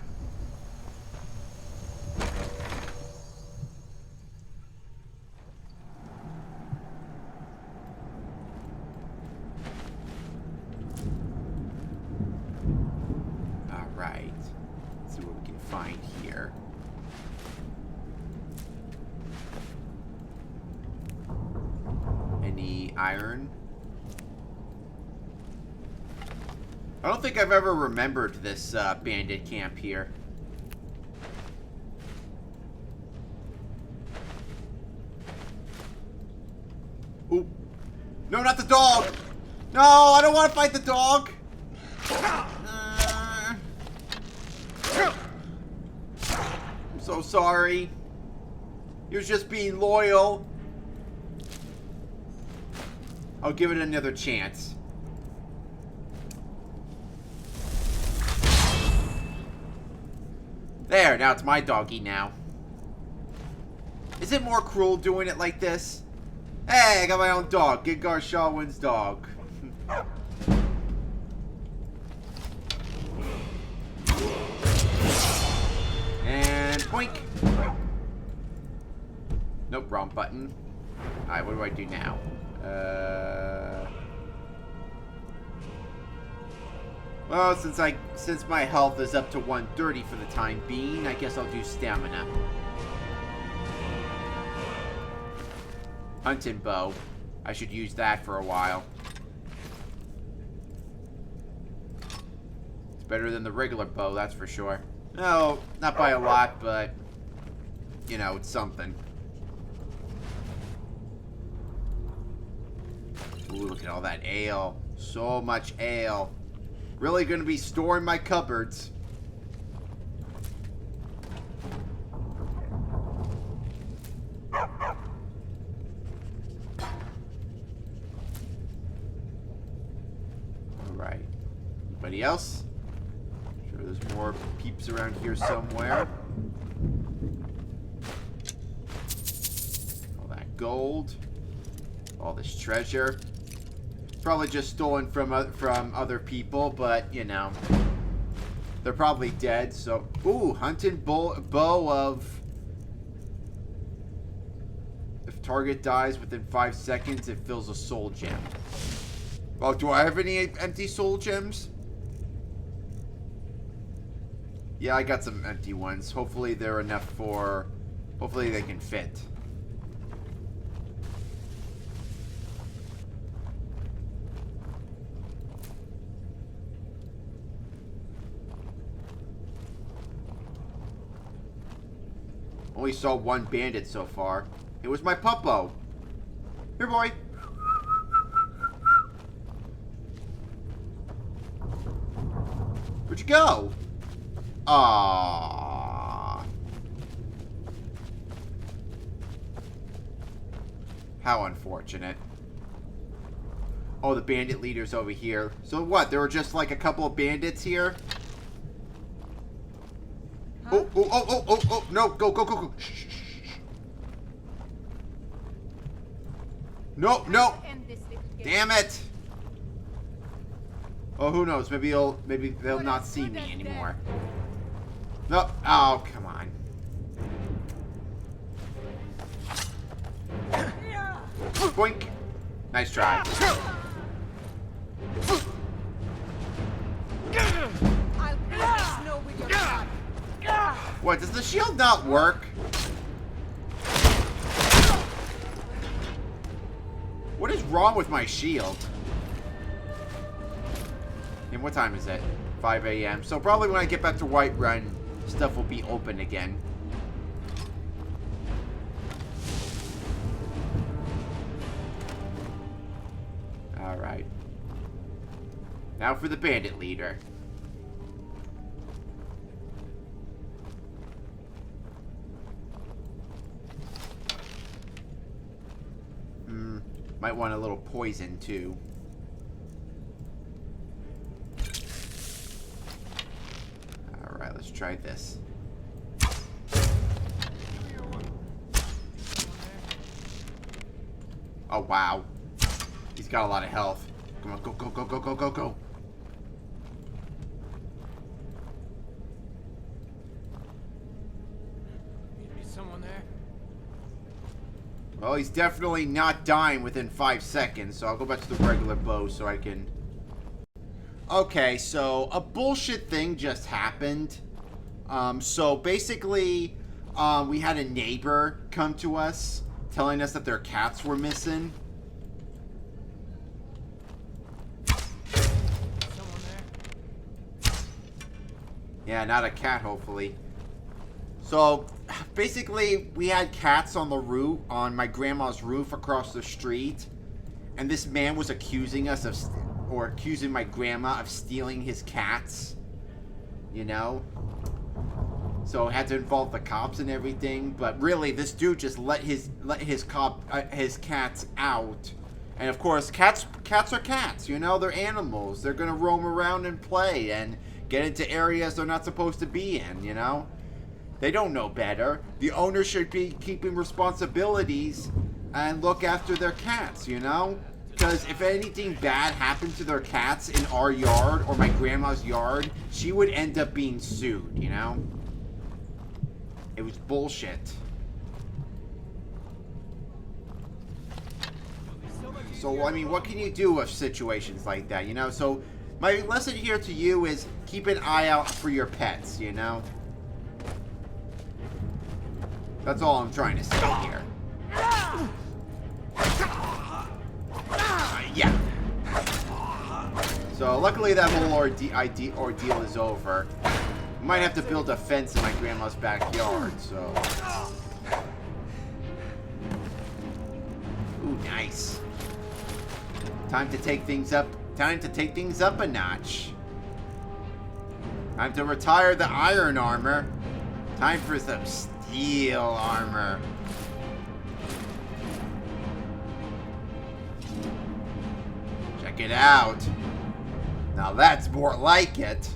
Alright. Let's see what we can find here. iron. I don't think I've ever remembered this bandit camp here. Ooh. No, not the dog! No, I don't want to fight the dog! I'm so sorry. He was just being loyal. I'll give it another chance. There, now it's my doggy now. Is it more cruel doing it like this? Hey, I got my own dog. Gidgar Shawwin's dog. And boink. Nope, wrong button. Alright, what do I do now? Well, since my health is up to 130 for the time being, I guess I'll do stamina. Hunting bow. I should use that for a while. It's better than the regular bow, that's for sure. No, not by a lot, but you know, it's something. Ooh, look at all that ale. So much ale. Really gonna be storing my cupboards. Alright. Anybody else? I'm sure there's more peeps around here somewhere. All that gold. All this treasure. Probably just stolen from other people, but, you know. They're probably dead, so... Ooh, hunting bow of... If target dies within 5 seconds, it fills a soul gem. Well, do I have any empty soul gems? Yeah, I got some empty ones. Hopefully they're enough for... Hopefully they can fit. Only saw one bandit so far. It was my puppo. Here, boy. Where'd you go? Aww. How unfortunate. Oh, the bandit leader's over here. So what? There were just like a couple of bandits here? Huh? Oh, no, go. Shh. No. Damn it. Oh, who knows? Maybe they'll not see me anymore. No. Oh, come on. Boink. Nice try. What, does the shield not work? What is wrong with my shield? And what time is it? 5 a.m. So probably when I get back to Whiterun, stuff will be open again. Alright. Now for the Bandit Leader. Might want a little poison, too. Alright, let's try this. Oh, wow. He's got a lot of health. Come on, go. Someone there? Well, he's definitely not dying within 5 seconds, so I'll go back to the regular bow so I can... Okay, so a bullshit thing just happened. So basically, we had a neighbor come to us telling us that their cats were missing. Yeah, not a cat, hopefully. So, basically, we had cats on the roof, on my grandma's roof across the street. And this man was accusing us of, or accusing my grandma of stealing his cats. You know? So, it had to involve the cops and everything. But really, this dude just let his cats out. And of course, cats are cats, you know? They're animals. They're gonna roam around and play and get into areas they're not supposed to be in, you know? They don't know better. The owner should be keeping responsibilities and look after their cats, you know? Because if anything bad happened to their cats in our yard or my grandma's yard, she would end up being sued, you know? It was bullshit. So, I mean, what can you do with situations like that, you know? So, my lesson here to you is keep an eye out for your pets, you know? That's all I'm trying to say here. Yeah. So, luckily that whole ordeal is over. We might have to build a fence in my grandma's backyard, so... Ooh, nice. Time to take things up a notch. Time to retire the iron armor. Time for some steel armor. Check it out. Now that's more like it.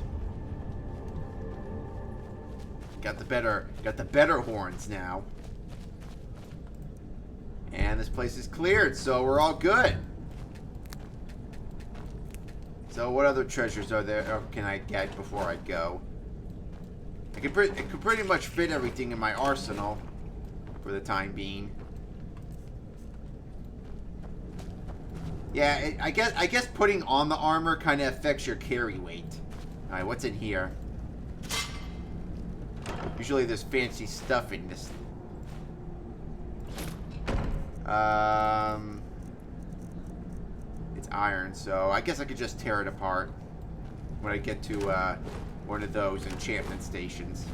Got the better horns now. And this place is cleared, so we're all good. So what other treasures are there, or can I get before I go? It could pretty much fit everything in my arsenal for the time being. Yeah, I guess putting on the armor kind of affects your carry weight. All right, what's in here? Usually there's fancy stuff in this. It's iron, so I guess I could just tear it apart when I get to one of those enchantment stations.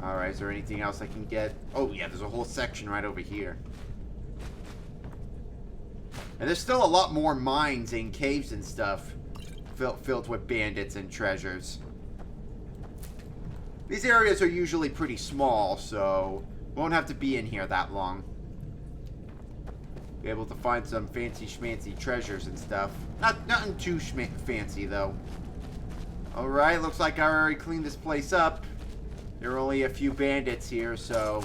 Alright, is there anything else I can get? Oh yeah, there's a whole section right over here. And there's still a lot more mines and caves and stuff filled with bandits and treasures. These areas are usually pretty small, so won't have to be in here that long. Be able to find some fancy schmancy treasures and stuff. Nothing too fancy though. Alright, looks like I already cleaned this place up. There are only a few bandits here, so...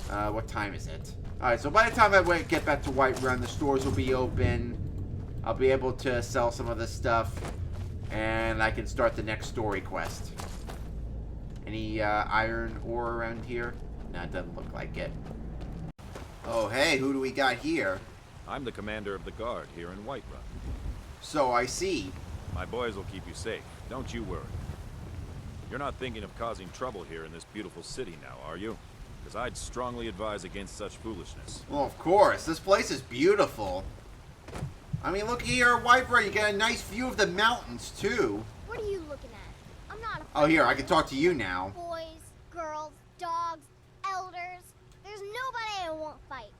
what time is it? Alright, so by the time I get back to Whiterun, the stores will be open. I'll be able to sell some of this stuff. And I can start the next story quest. Any iron ore around here? No, it doesn't look like it. Oh, hey, who do we got here? I'm the commander of the guard here in Whiterun. So I see. My boys will keep you safe. Don't you worry. You're not thinking of causing trouble here in this beautiful city now, are you? Because I'd strongly advise against such foolishness. Well, of course. This place is beautiful. I mean, look here, Whiterun. You get a nice view of the mountains, too. What are you looking at? I'm not afraid. Oh, here, I can talk to you now. Boys, girls, dogs, elders. There's nobody I won't fight.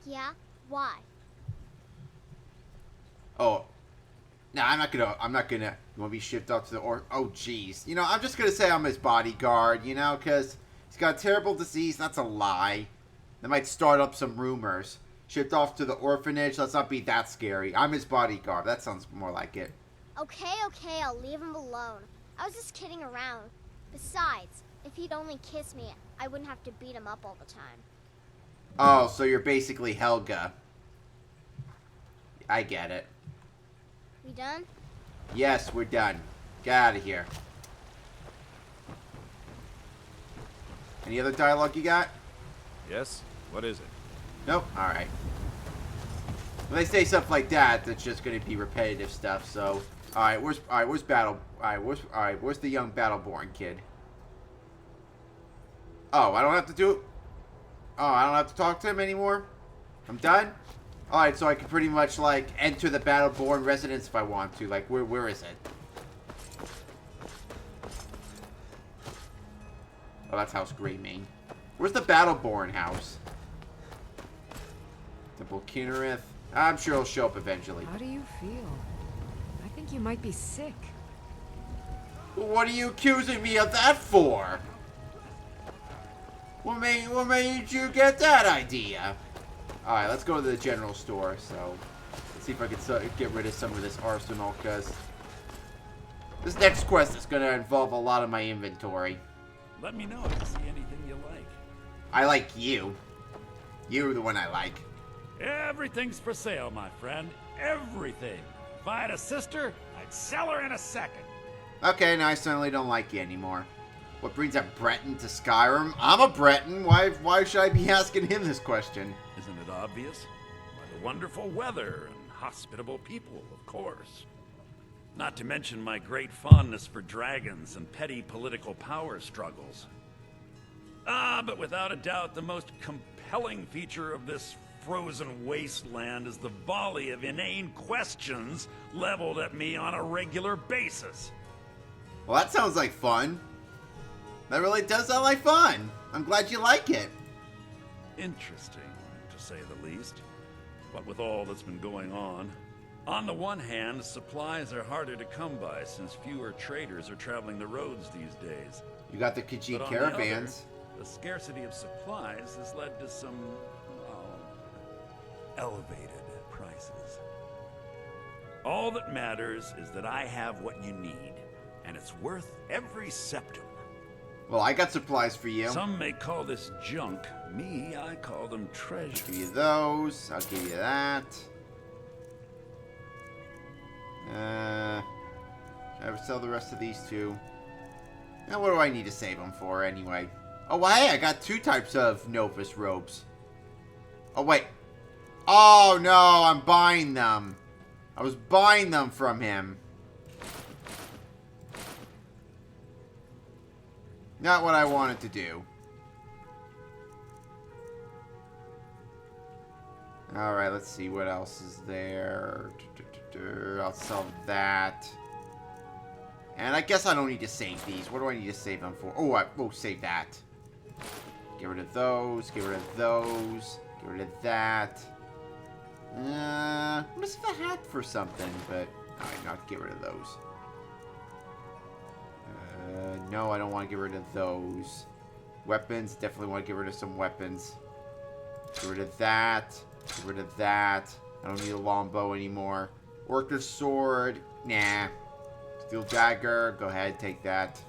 Yeah? Why? Oh. No, I'm not gonna, you want me to shift up to the, oh, jeez. You know, I'm just gonna say I'm his bodyguard, you know, because he's got a terrible disease. That's a lie. That might start up some rumors. Shipped off to the orphanage. Let's not be that scary. I'm his bodyguard. That sounds more like it. Okay, I'll leave him alone. I was just kidding around. Besides, if he'd only kiss me, I wouldn't have to beat him up all the time. Oh, so you're basically Helga. I get it. We done? Yes, we're done. Get out of here. Any other dialogue you got? Yes? What is it? Nope. Alright. When they say stuff like that, that's just gonna be repetitive stuff, so... Alright, where's the young Battleborn kid? Oh, I don't have to do it? Oh, I don't have to talk to him anymore? I'm done? Alright, so I can pretty much, like, enter the Battleborn residence if I want to. Like, where is it? Oh, that's House Greymane. Where's the Battleborn house? Temple Kinnereth. I'm sure it'll show up eventually. How do you feel? I think you might be sick. What are you accusing me of that for? What made you get that idea? Alright, let's go to the general store, so... Let's see if I can get rid of some of this arsenal, because... This next quest is going to involve a lot of my inventory. Let me know if you see anything you like. I like you. You're the one I like. Everything's for sale, my friend. Everything. If I had a sister, I'd sell her in a second. Okay, now I suddenly don't like you anymore. What brings a Breton to Skyrim? I'm a Breton. Why should I be asking him this question? Isn't it obvious? By the wonderful weather and hospitable people, of course. Not to mention my great fondness for dragons and petty political power struggles. But without a doubt, the most compelling feature of this frozen wasteland is the volley of inane questions leveled at me on a regular basis. Well, that sounds like fun. That really does sound like fun. I'm glad you like it. Interesting, to say the least. What with all that's been going on the one hand, supplies are harder to come by since fewer traders are traveling the roads these days. You got the Khajiit But on caravans. The other, the scarcity of supplies has led to some, elevated prices. All that matters is that I have what you need, and it's worth every septum. Well, I got supplies for you. Some may call this junk. Me, I call them treasure. Give you those. I'll give you that. I would sell the rest of these two. Now, what do I need to save them for anyway? Oh, well, hey, I got 2 types of Novus robes. Oh, wait. Oh, no, I'm buying them. I was buying them from him. Not what I wanted to do. Alright, let's see what else is there. I'll sell that. And I guess I don't need to save these. What do I need to save them for? Oh, I will save that. Get rid of those. Get rid of those. Get rid of that. I'm gonna save the hat for something, but alright, not get rid of those. No, I don't want to get rid of those. Weapons, definitely want to get rid of some weapons. Get rid of that. Get rid of that. I don't need a longbow anymore. Orcus sword, nah. Steel dagger, go ahead, take that.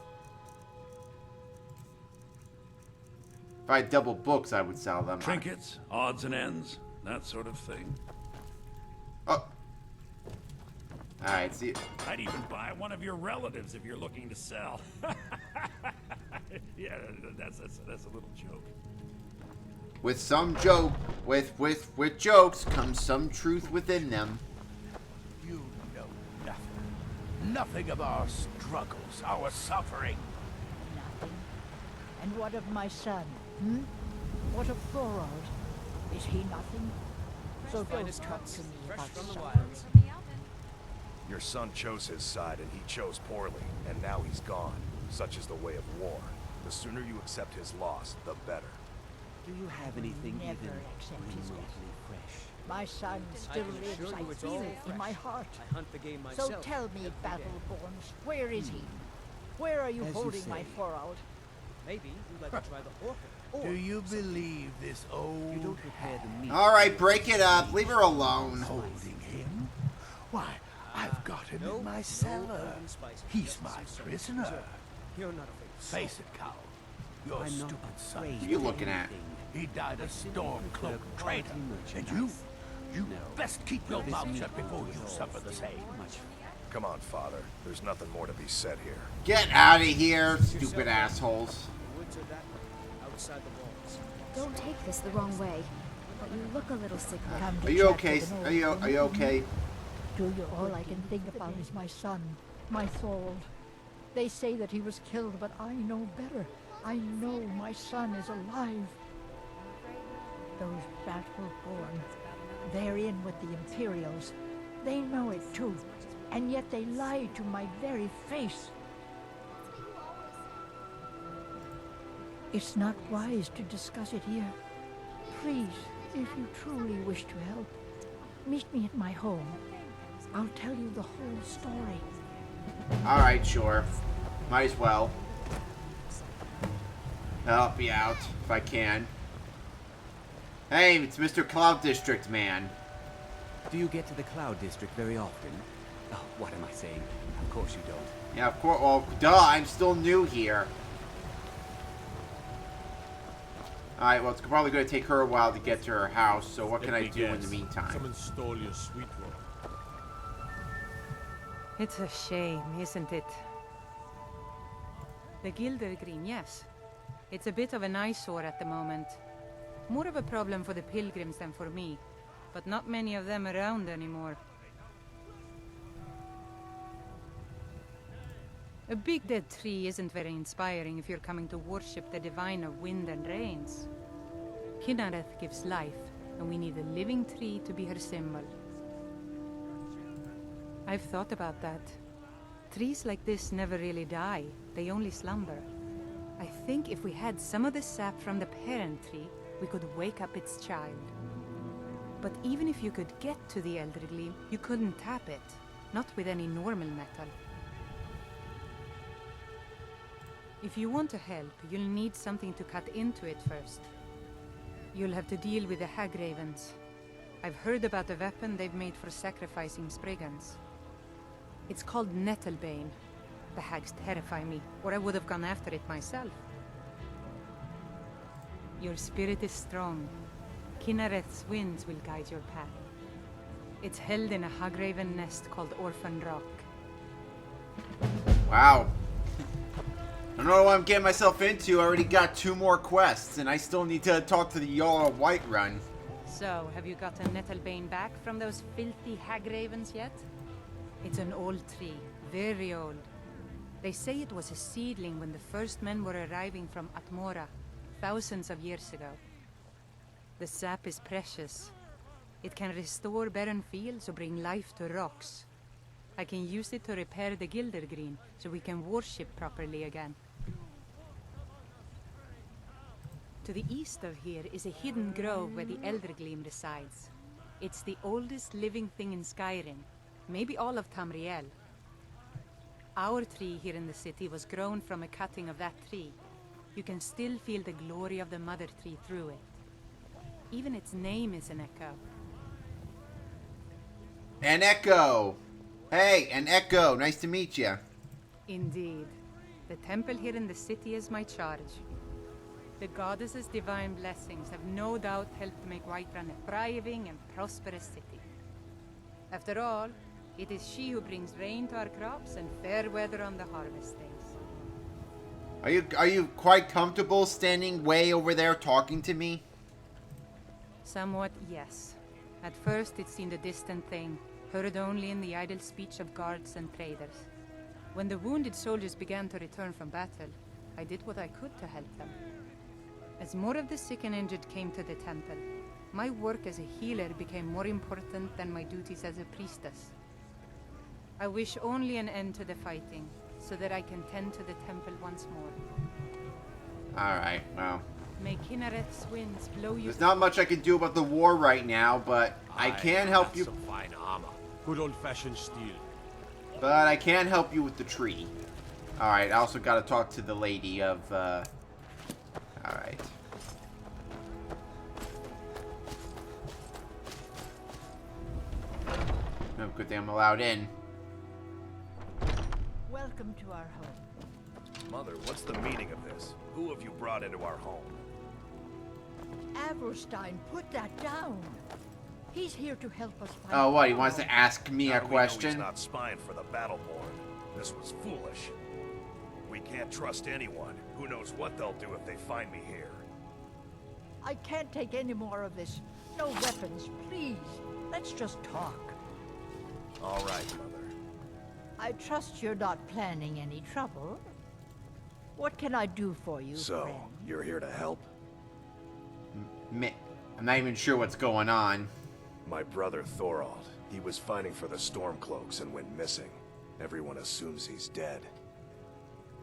If I had double books, I would sell them. Trinkets, odds and ends, that sort of thing. Oh. Alright, see. I'd even buy one of your relatives if you're looking to sell. Yeah, that's a little joke. With some joke, with jokes comes some truth within them. You know nothing. Nothing of our struggles, our suffering. Nothing. And what of my son? What of Thorold? Is he nothing? So don't talk to me about sons. Your son chose his side, and he chose poorly, and now he's gone. Such is the way of war. The sooner you accept his loss, the better. Do you have anything Never even accept his remotely death. fresh? My son still lives. I feel it in my heart. I hunt the game myself. So tell me, Battleborns, where is he? Where are you As you holding my say. Thorold? Maybe you'd like to try the Orchid. Do you believe this old You don't prepare the meat. Alright, break it up. Leave her alone. holding him? Why, I've got him in my cellar. He's my prisoner. You're not afraid. Face it, Cal. Your I'm not stupid son. afraid What are you looking at? He died a storm-cloaked traitor. And you best keep your mouth shut before you suffer the same. Come on, Father. There's nothing more to be said here. Get out of here, stupid assholes. The woods are that way, outside the walls. Don't take this the wrong way, but you look a little sickly. Come to Are you chat okay? with an Are you old okay? Do you all I can think about is my son, my Thorold. They say that he was killed, but I know better. I know my son is alive. Those Battleborn, They're in with the Imperials. They know it too. And yet they lie to my very face. It's not wise to discuss it here. Please, if you truly wish to help, meet me at my home. I'll tell you the whole story. Alright, sure. Might as well. I'll help you out, if I can. Hey, it's Mr. Cloud District, man. Do you get to the Cloud District very often? Oh, what am I saying? Of course you don't. Yeah, of course. Well, duh, I'm still new here. Alright, well, it's probably going to take her a while to get to her house, so what can I do in the meantime? Someone stole your sweet roll. It's a shame, isn't it? The Gildergreen, yes. It's a bit of an eyesore at the moment. More of a problem for the pilgrims than for me, but not many of them around anymore. A big dead tree isn't very inspiring if you're coming to worship the divine of wind and rains. Kynareth gives life, and we need a living tree to be her symbol. I've thought about that. Trees like this never really die, they only slumber. I think if we had some of the sap from the parent tree, we could wake up its child. But even if you could get to the Eldergleam, you couldn't tap it, not with any normal metal. If you want to help, you'll need something to cut into it first. You'll have to deal with the Hagravens. I've heard about the weapon they've made for sacrificing Spriggans. It's called Nettlebane. The hags terrify me, or I would have gone after it myself. Your spirit is strong. Kynareth's winds will guide your path. It's held in a Hagraven nest called Orphan Rock. Wow. I don't know what I'm getting myself into. I already got 2 more quests, and I still need to talk to the Jarl of Whiterun. So, have you gotten Nettlebane back from those filthy Hagravens yet? It's an old tree, very old. They say it was a seedling when the first men were arriving from Atmora, thousands of years ago. The sap is precious. It can restore barren fields or bring life to rocks. I can use it to repair the Gildergreen, so we can worship properly again. To the east of here is a hidden grove where the Eldergleam resides. It's the oldest living thing in Skyrim, maybe all of Tamriel. Our tree here in the city was grown from a cutting of that tree. You can still feel the glory of the mother tree through it. Even its name is an echo. An echo! Hey, an echo! Nice to meet you. Indeed. The temple here in the city is my charge. The goddess's divine blessings have no doubt helped make Whiterun a thriving and prosperous city. After all, it is she who brings rain to our crops and fair weather on the harvest days. Are you quite comfortable standing way over there talking to me? Somewhat, yes. At first it seemed a distant thing, heard only in the idle speech of guards and traders. When the wounded soldiers began to return from battle, I did what I could to help them. As more of the sick and injured came to the temple, my work as a healer became more important than my duties as a priestess. I wish only an end to the fighting, so that I can tend to the temple once more. Alright, well. May Kynareth's winds blow you. There's not much I can do about the war right now, but I can help you. Some fine armor. Good old-fashioned steel. But I can help you with the tree. Alright, I also gotta talk to the lady of, Alright. Oh, good thing I'm allowed in. Welcome to our home. Mother, what's the meaning of this? Who have you brought into our home? Averstein, put that down. He's here to help us find. Oh, what? He wants to ask me a How do we know question? he's not spying for the Battleborn. This was foolish. We can't trust anyone. Who knows what they'll do if they find me here. I can't take any more of this. No weapons, please. Let's just talk. All right, Mother. I trust you're not planning any trouble. What can I do for you, So, friend? you're here to help? I'm not even sure what's going on. My brother Thorald. He was fighting for the Stormcloaks and went missing. Everyone assumes he's dead.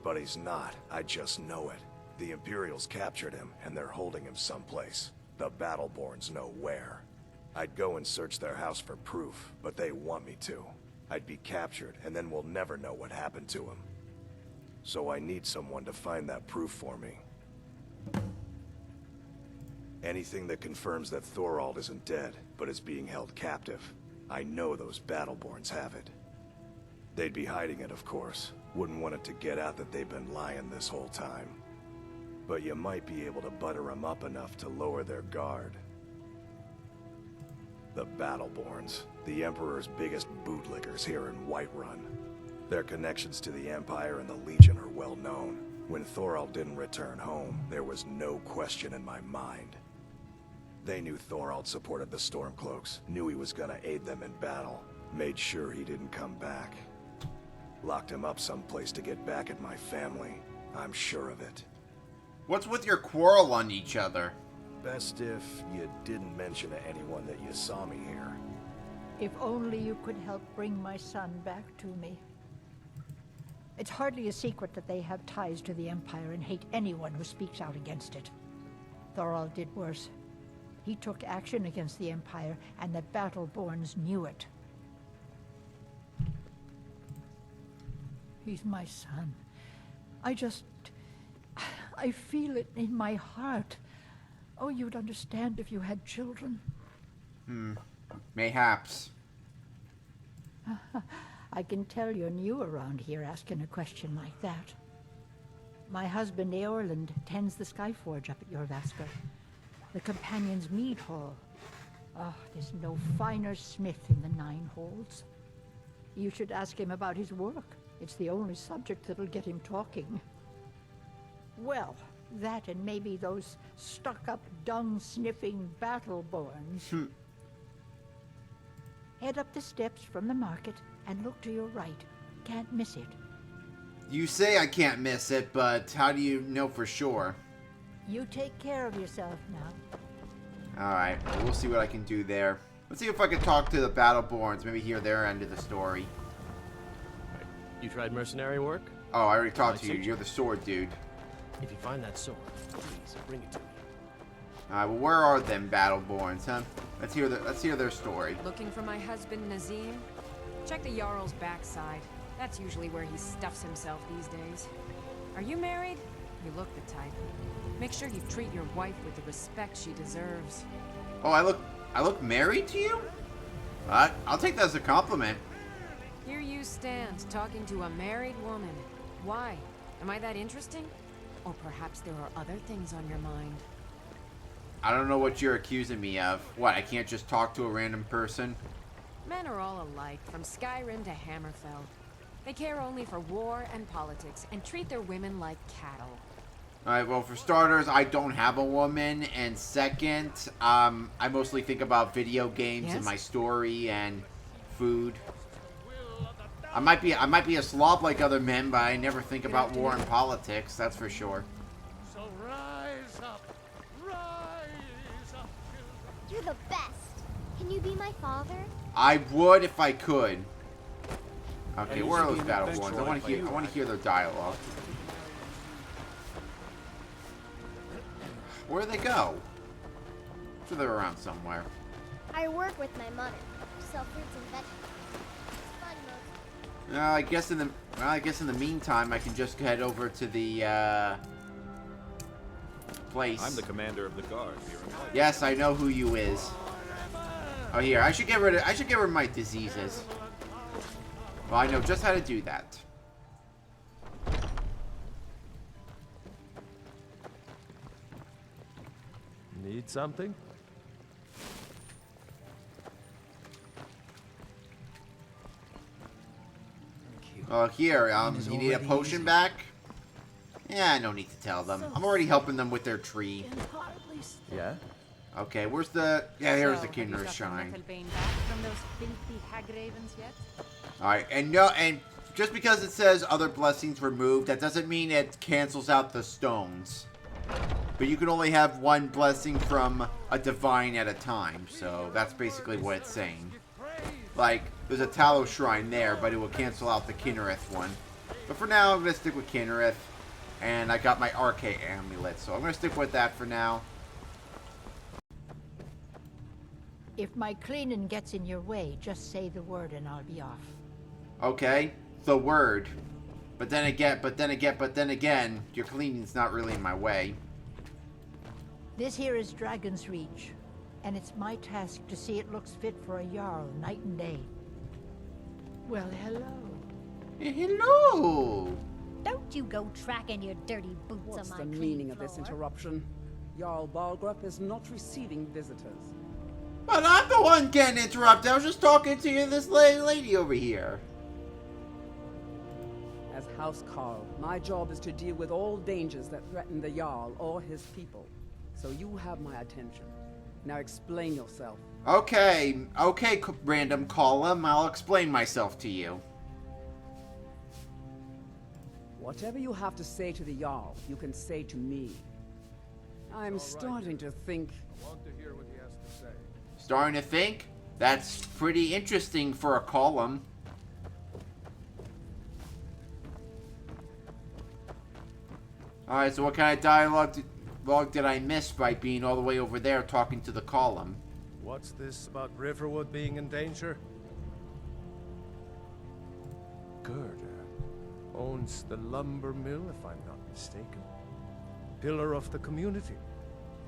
But he's not. I just know it. The Imperials captured him, and they're holding him someplace. The Battleborns know where. I'd go and search their house for proof, but they want me to. I'd be captured, and then we'll never know what happened to him. So I need someone to find that proof for me. Anything that confirms that Thorald isn't dead, but is being held captive. I know those Battleborns have it. They'd be hiding it, of course. Wouldn't want it to get out that they've been lying this whole time. But you might be able to butter them up enough to lower their guard. The Battleborns, the Emperor's biggest bootlickers here in Whiterun. Their connections to the Empire and the Legion are well known. When Thorald didn't return home, there was no question in my mind. They knew Thorald supported the Stormcloaks, knew he was gonna aid them in battle, made sure he didn't come back. Locked him up someplace to get back at my family. I'm sure of it. What's with your quarrel on each other? Best if you didn't mention to anyone that you saw me here. If only you could help bring my son back to me. It's hardly a secret that they have ties to the Empire and hate anyone who speaks out against it. Thorald did worse. He took action against the Empire, and the Battleborns knew it. He's my son. I feel it in my heart. Oh, you'd understand if you had children. Mayhaps. I can tell you're new around here asking a question like that. My husband, Eorland, tends the Skyforge up at Jorvaskr. The Companion's Mead Hall. Oh, there's no finer smith in the Nine Halls. You should ask him about his work. It's the only subject that'll get him talking. Well, that and maybe those stuck-up, dung-sniffing Battleborns. Head up the steps from the market and look to your right. Can't miss it. You say I can't miss it, but how do you know for sure? You take care of yourself now. Alright, well, we'll see what I can do there. Let's see if I can talk to the Battleborns, maybe hear their end of the story. You tried mercenary work? Oh, I already talked to you. You're the sword dude. If you find that sword, please bring it to me. Alright, well, where are them Battleborns, huh? Let's hear their story. Looking for my husband, Nazim? Check the Jarl's backside. That's usually where he stuffs himself these days. Are you married? You look the type. Make sure you treat your wife with the respect she deserves. Oh, I look married to you? I'll take that as a compliment. Here you stand, talking to a married woman. Why? Am I that interesting? Or perhaps there are other things on your mind. I don't know what you're accusing me of. What, I can't just talk to a random person? Men are all alike, from Skyrim to Hammerfell. They care only for war and politics, and treat their women like cattle. Alright, well, for starters, I don't have a woman, and second, I mostly think about video games and my story and food. I might be a slob like other men, but I never think about war and politics, that's for sure. So rise up, You're the best. Can you be my father? I would if I could. Okay, where are those Battleborns? I want to hear their dialogue. Where do they go? I'm sure they're around somewhere. I work with my mother. Sell fruits and vegetables. It's fun mostly. I guess in the meantime, I can just head over to the place. I'm the commander of the guard here in Whiterun. Yes, I know who you is. Oh, here, I should get rid of my diseases. Well, I know just how to do that. Need something? Well, here, you need a potion back? Yeah, no need to tell them. I'm already helping them with their tree. Yeah? Okay, where's the... Yeah, here's the Kinder's Shrine. Alright, and just because it says other blessings removed, that doesn't mean it cancels out the stones. But you can only have one blessing from a divine at a time. So that's basically what it's saying. Like, there's a Talos Shrine there, but it will cancel out the Kinnereth one. But for now, I'm going to stick with Kinnereth. And I got my RK amulet, so I'm going to stick with that for now. If my cleaning gets in your way, just say the word and I'll be off. Okay, the word. But then again, your cleaning's not really in my way. This here is Dragon's Reach, and it's my task to see it looks fit for a Jarl night and day. Well, hello. Hello! Don't you go tracking your dirty boots What's on my the clean meaning of floor. this interruption? Jarl Balgrup is not receiving visitors. But I'm the one getting interrupted. I was just talking to you, this lady over here. As House Carl, my job is to deal with all dangers that threaten the Jarl or his people. So you have my attention. Now explain yourself. Okay, random column. I'll explain myself to you. Whatever you have to say to the Jarl, you can say to me. I'm starting to think... I want to hear what he has to say. Starting to think? That's pretty interesting for a column. Alright, so what kind of dialogue did I miss by being all the way over there talking to the column? What's this about Riverwood being in danger? Gerda owns the lumber mill, if I'm not mistaken. Pillar of the community,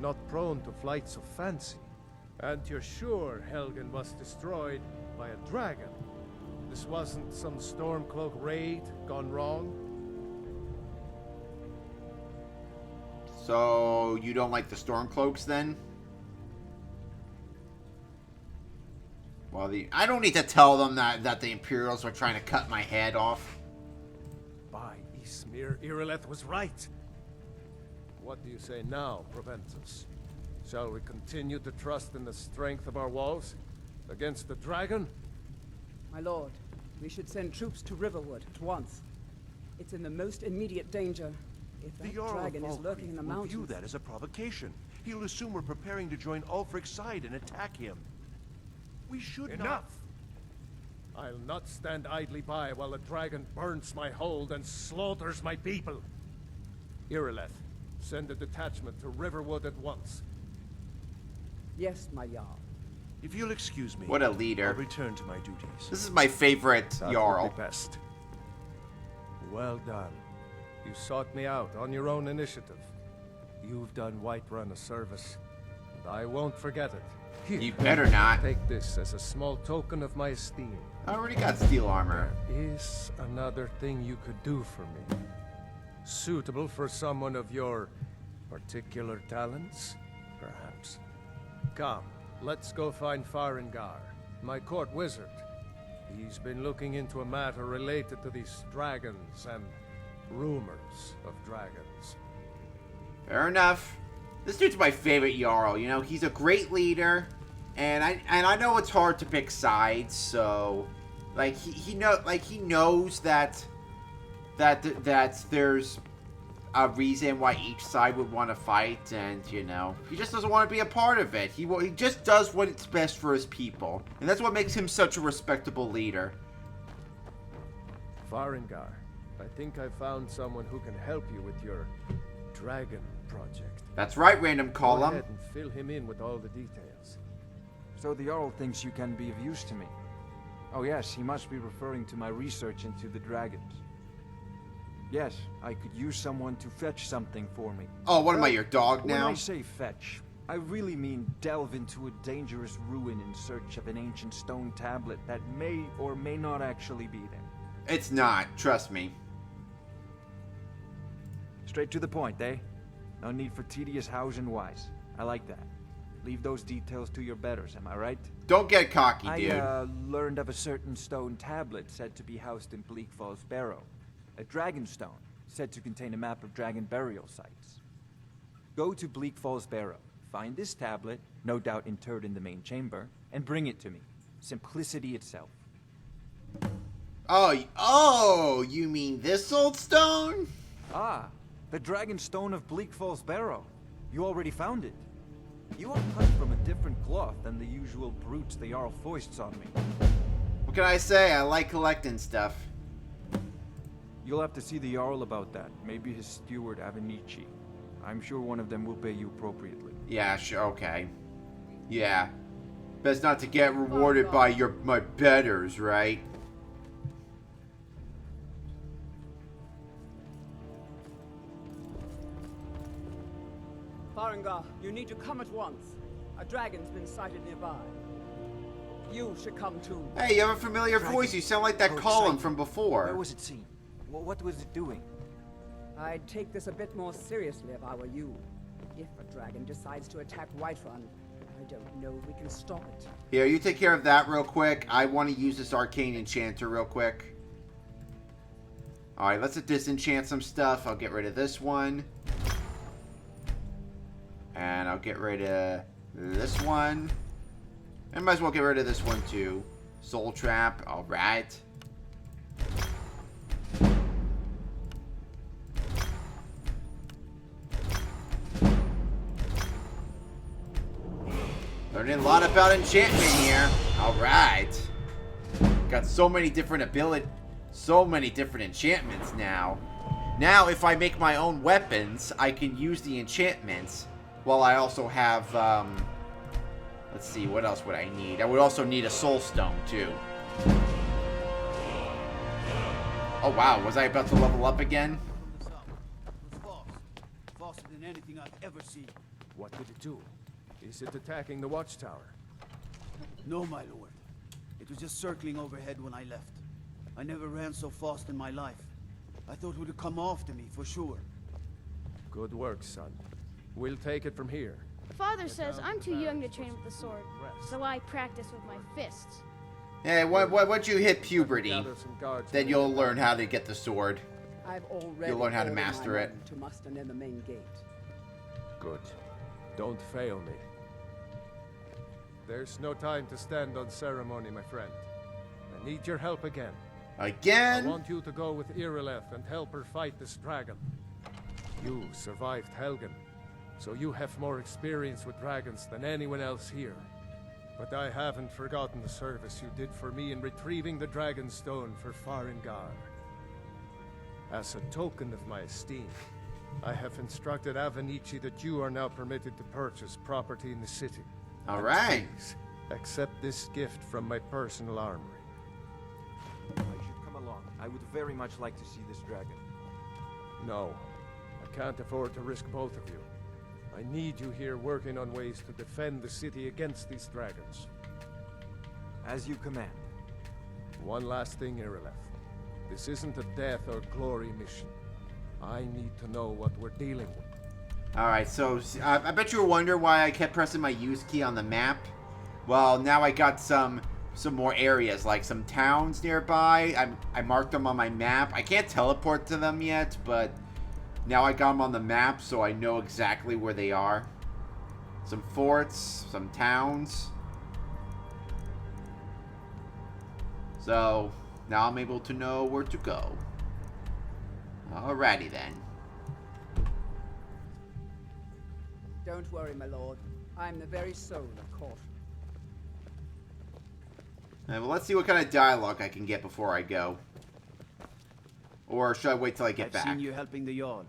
not prone to flights of fancy. And you're sure Helgen was destroyed by a dragon? This wasn't some Stormcloak raid gone wrong? So, you don't like the Stormcloaks then? Well, I don't need to tell them that the Imperials are trying to cut my head off. By Ysmir, Irileth was right. What do you say now, Proventus? Shall we continue to trust in the strength of our walls against the dragon? My lord, we should send troops to Riverwood at once. It's in the most immediate danger. If that dragon is lurking in the mountains... will view that as a provocation. He'll assume we're preparing to join Ulfric's side and attack him. We should Enough! I'll not stand idly by while the dragon burns my hold and slaughters my people. Irileth, send a detachment to Riverwood at once. Yes, my Jarl. If you'll excuse me, What a leader. I'll return to my duties. This is my favorite That Jarl. would be best. Well done. You sought me out on your own initiative. You've done Whiterun a service, and I won't forget it. Here, You better not. take this as a small token of my esteem. I already got steel armor. There is another thing you could do for me. Suitable for someone of your particular talents, perhaps. Come, let's go find Farengar, my court wizard. He's been looking into a matter related to these dragons and rumors of dragons. Fair enough. This dude's my favorite Jarl. You know, he's a great leader, and I know it's hard to pick sides. So, like he knows that there's a reason why each side would want to fight, and you know, he just doesn't want to be a part of it. He just does what's best for his people, and that's what makes him such a respectable leader. Farengar, I think I found someone who can help you with your dragon project. That's right, random Go column. ahead and fill him in with all the details. So the Jarl thinks you can be of use to me. Oh yes, he must be referring to my research into the dragons. Yes, I could use someone to fetch something for me. Oh, what am I, your dog now? When I say fetch, I really mean delve into a dangerous ruin in search of an ancient stone tablet that may or may not actually be there. It's not, trust me. Straight to the point, eh? No need for tedious hows and whys. I like that. Leave those details to your betters, am I right? Don't get cocky, dude. I learned of a certain stone tablet said to be housed in Bleak Falls Barrow. A dragon stone, said to contain a map of dragon burial sites. Go to Bleak Falls Barrow, find this tablet, no doubt interred in the main chamber, and bring it to me. Simplicity itself. Oh, you mean this old stone? Ah, the dragon stone of Bleak Falls Barrow. You already found it. You are cut from a different cloth than the usual brutes the Jarl foists on me. What can I say? I like collecting stuff. You'll have to see the Jarl about that. Maybe his steward, Avenici. I'm sure one of them will pay you appropriately. Yeah, sure, okay. Yeah. Best not to get rewarded by my betters, right? Farengar, you need to come at once. A dragon's been sighted nearby. You should come too. Hey, you have a familiar voice. You sound like that Colin from before. Where was it seen? What was it doing? I'd take this a bit more seriously if I were you. If a dragon decides to attack Whiterun, I don't know if we can stop it. Here, you take care of that real quick. I want to use this arcane enchanter real quick. Alright, let's disenchant some stuff. I'll get rid of this one. And I'll get rid of this one. And might as well get rid of this one too. Soul Trap, alright. Learning a lot about enchantment here. Alright. Got so many different so many different enchantments now. Now, if I make my own weapons, I can use the enchantments. While I also have, let's see, what else would I need? I would also need a soul stone, too. Oh, wow. Was I about to level up again? Faster than anything I've ever seen. What did it do? Is it attacking the watchtower? No, my lord. It was just circling overhead when I left. I never ran so fast in my life. I thought it would have come after me, for sure. Good work, son. We'll take it from here. Father says I'm too young to train with the sword, so I practice with my fists. Hey, once you hit puberty, then you'll learn how to get the sword. I've already You'll learn how to master it. To muster near the main gate. Good. Don't fail me. There's no time to stand on ceremony, my friend. I need your help again. Again? I want you to go with Irileth and help her fight this dragon. You survived Helgen, so you have more experience with dragons than anyone else here. But I haven't forgotten the service you did for me in retrieving the Dragon Stone for Farengar. As a token of my esteem, I have instructed Avenici that you are now permitted to purchase property in the city. All right. Please, accept this gift from my personal armory. I should come along. I would very much like to see this dragon. No, I can't afford to risk both of you. I need you here working on ways to defend the city against these dragons. As you command. One last thing, Irileth. This isn't a death or glory mission. I need to know what we're dealing with. Alright, so I bet you were wondering why I kept pressing my use key on the map. Well, now I got some more areas, like some towns nearby. I marked them on my map. I can't teleport to them yet, but now I got them on the map, so I know exactly where they are. Some forts, some towns. So, now I'm able to know where to go. Alrighty then. Don't worry, my lord. I'm the very soul of caution. Well, let's see what kind of dialogue I can get before I go. Or should I wait till I get back? I've seen you helping the Jarl.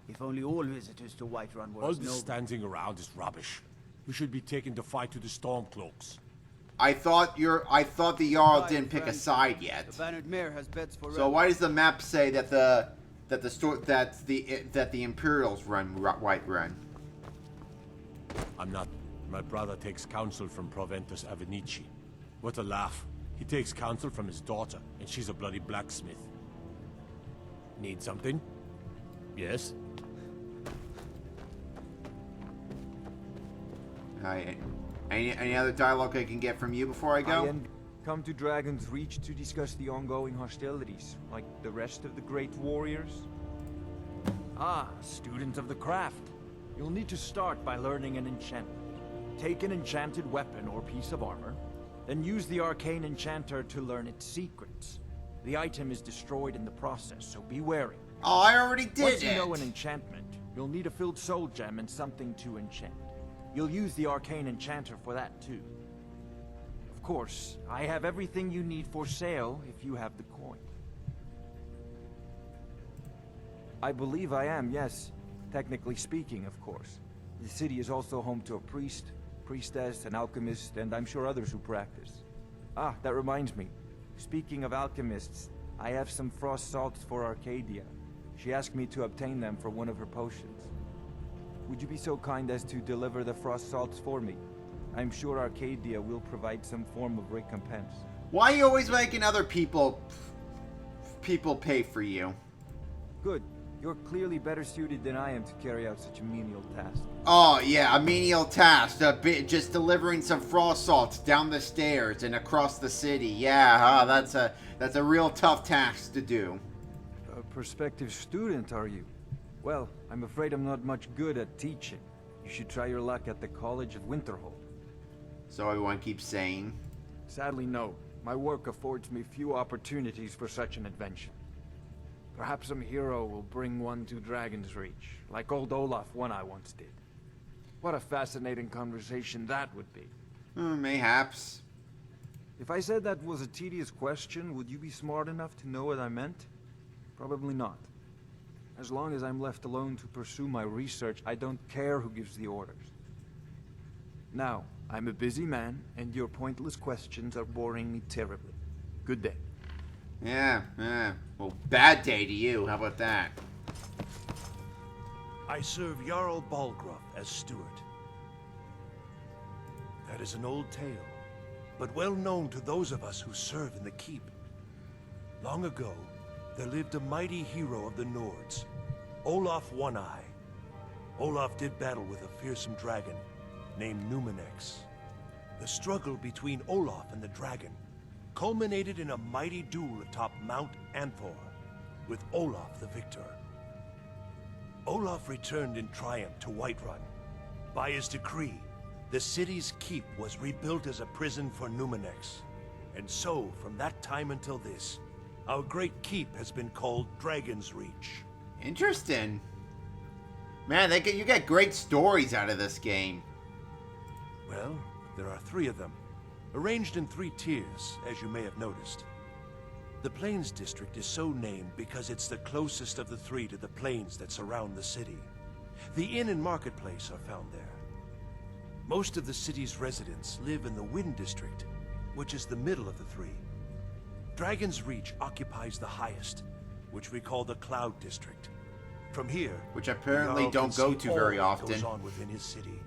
If only all visitors to Whiterun were All as this noble. standing around is rubbish. We should be taking the fight to the Stormcloaks. I thought the Jarl didn't pick a side yet. The Bannered Mare has beds for So why does the map say that the Imperials run Whiterun? I'm not. My brother takes counsel from Proventus Avenici. What a laugh. He takes counsel from his daughter, and she's a bloody blacksmith. Need something? Yes? Any other dialogue I can get from you before I go? I am come to Dragon's Reach to discuss the ongoing hostilities, like the rest of the great warriors. Ah, student of the craft. You'll need to start by learning an enchantment. Take an enchanted weapon or piece of armor, then use the arcane enchanter to learn its secrets. The item is destroyed in the process, so be wary. Oh, I already did Once it! you know an enchantment, You'll need a filled soul gem and something to enchant. You'll use the arcane enchanter for that too. Of course, I have everything you need for sale if you have the coin. I believe I am, yes. Technically speaking, of course. The city is also home to a priest, priestess, an alchemist, and I'm sure others who practice. Ah, that reminds me. Speaking of alchemists, I have some frost salts for Arcadia. She asked me to obtain them for one of her potions. Would you be so kind as to deliver the frost salts for me? I'm sure Arcadia will provide some form of recompense. Why are you always making other people pay for you? Good. You're clearly better suited than I am to carry out such a menial task. Oh, yeah, a menial task. Just delivering some frost salts down the stairs and across the city. Yeah, that's a real tough task to do. A prospective student, are you? Well, I'm afraid I'm not much good at teaching. You should try your luck at the College of Winterhold. So everyone keeps saying. Sadly, no. My work affords me few opportunities for such an adventure. Perhaps some hero will bring one to Dragon's Reach, like old Olaf One Eye once did. What a fascinating conversation that would be. Mayhaps. If I said that was a tedious question, would you be smart enough to know what I meant? Probably not. As long as I'm left alone to pursue my research, I don't care who gives the orders. Now, I'm a busy man, and your pointless questions are boring me terribly. Good day. Yeah. Well, bad day to you. How about that? I serve Jarl Balgruuf as steward. That is an old tale, but well known to those of us who serve in the keep. Long ago, there lived a mighty hero of the Nords, Olaf One Eye. Olaf did battle with a fearsome dragon named Numenex. The struggle between Olaf and the dragon culminated in a mighty duel atop Mount Anfor, with Olaf the victor. Olaf returned in triumph to Whiterun. By his decree, the city's keep was rebuilt as a prison for Numenex. And so, from that time until this, our great keep has been called Dragon's Reach. Interesting. Man, you get great stories out of this game. Well, there are 3 of them, arranged in 3 tiers, as you may have noticed. The Plains District is so named because it's the closest of the 3 to the plains that surround the city. The inn and marketplace are found there. Most of the city's residents live in the Wind District, which is the middle of the 3. Dragon's Reach occupies the highest, which we call the Cloud District. From here, which apparently don't go to very often. Goes on within his city.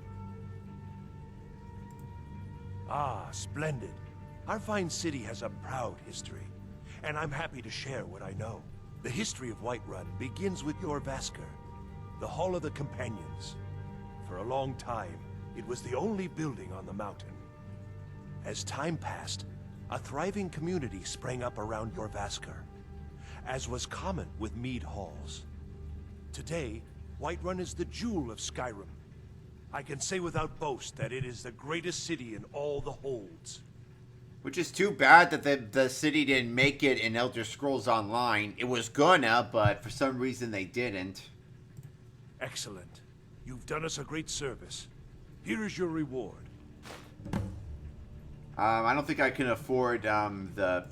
Ah, splendid. Our fine city has a proud history, and I'm happy to share what I know. The history of Whiterun begins with Jorrvaskr, the Hall of the Companions. For a long time, it was the only building on the mountain. As time passed, a thriving community sprang up around Jorrvaskr, as was common with mead halls. Today, Whiterun is the jewel of Skyrim. I can say without boast that it is the greatest city in all the holds. Which is too bad that the city didn't make it in Elder Scrolls Online. It was gonna, but for some reason they didn't. Excellent. You've done us a great service. Here is your reward. I don't think I can afford the...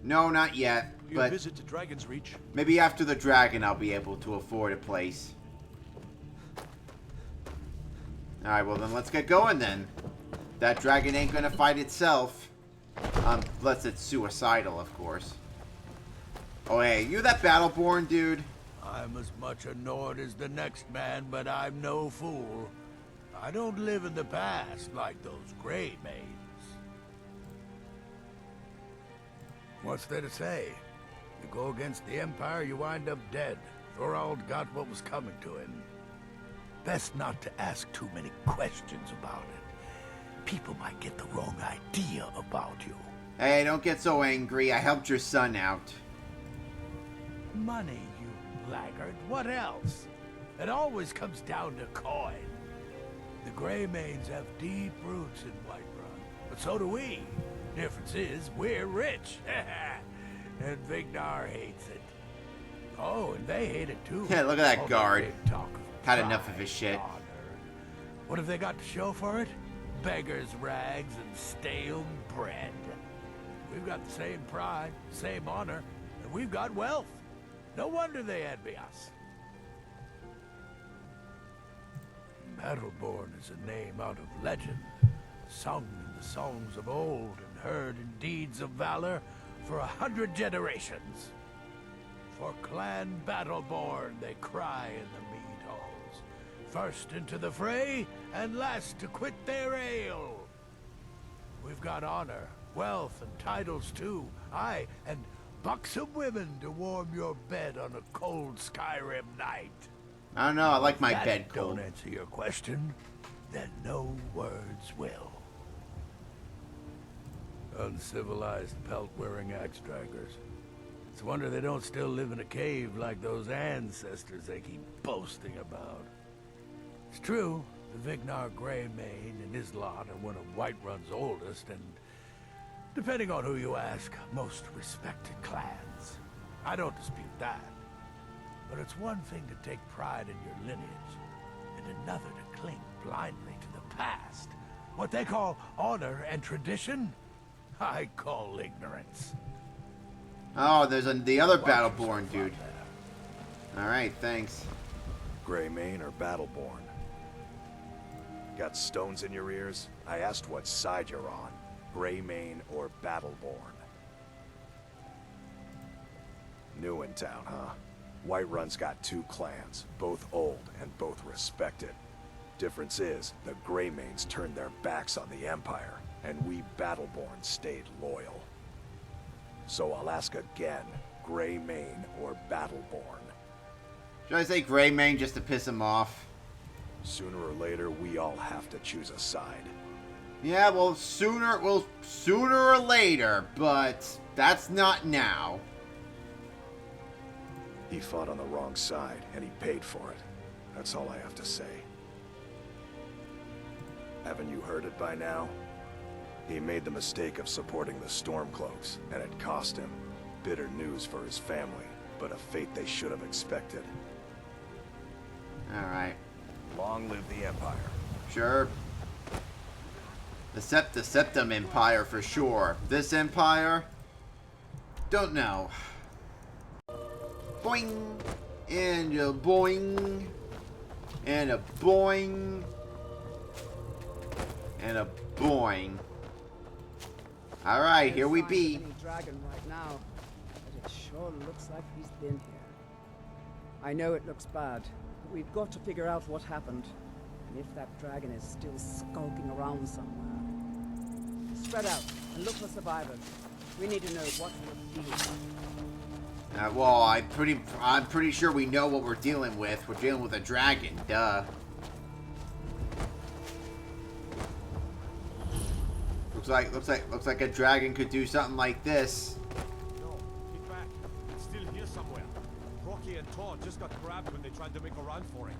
No, not yet. Your visit to Dragon's Reach. Maybe after the dragon I'll be able to afford a place. Alright, well then let's get going then. That dragon ain't gonna fight itself. Unless it's suicidal, of course. Oh hey, you that Battleborn dude? I'm as much a Nord as the next man, but I'm no fool. I don't live in the past like those Grey Maids. What's there to say? You go against the Empire, you wind up dead. Thorald got what was coming to him. Best not to ask too many questions about it. People might get the wrong idea about you. Hey, don't get so angry. I helped your son out. Money, you blackguard. What else? It always comes down to coin. The Grey Maids have deep roots in Whiterun, but so do we. Difference is, we're rich. And Vignar hates it. Oh, and they hate it too. Yeah, look at that All guard. big talk of Had enough of pride, his shit. honor. What have they got to show for it? Beggars' rags and stale bread. We've got the same pride, same honor, and we've got wealth. No wonder they envy us. Battleborn is a name out of legend, sung in the songs of old and heard in deeds of valor for 100 generations. For Clan Battleborn they cry in the mead halls, first into the fray and last to quit their ale. We've got honor, wealth, and titles too. Aye, and buxom women to warm your bed on a cold Skyrim night. I don't know. I like my That bed cold. Don't answer your question, then no words will. Uncivilized pelt-wearing axe-draggers. It's a wonder they don't still live in a cave like those ancestors they keep boasting about. It's true, the Vignar Greymane and his lot are one of Whiterun's oldest and, depending on who you ask, most respected clans. I don't dispute that. But it's one thing to take pride in your lineage, and another to cling blindly to the past. What they call honor and tradition, I call ignorance. Oh, there's the other Battleborn dude. Alright, thanks. Greymane or Battleborn? Got stones in your ears? I asked what side you're on. Greymane or Battleborn? New in town, huh? Whiterun's got two clans, both old and both respected. Difference is, the Greymanes turned their backs on the Empire, and we Battleborn stayed loyal. So I'll ask again, Greymane or Battleborn? Should I say Greymane just to piss him off? Sooner or later, we all have to choose a side. Yeah, well, sooner or later, but that's not now. He fought on the wrong side, and he paid for it. That's all I have to say. Haven't you heard it by now? He made the mistake of supporting the Stormcloaks, and it cost him. Bitter news for his family, but a fate they should have expected. Alright. Long live the Empire. Sure. The Septum Empire for sure. This Empire? Don't know. Boing! And a boing! And a boing! And a boing. Alright, here we be. Any dragon right now, but it sure looks like he's been here. I know it looks bad, but we've got to figure out what happened. And if that dragon is still skulking around somewhere. Spread out and look for survivors. We need to know what we're dealing with. Well, I'm pretty sure we know what we're dealing with. We're dealing with a dragon, duh. Looks like a dragon could do something like this. No, get back. It's still here somewhere. Rocky and Todd just got grabbed when they tried to make a run for it.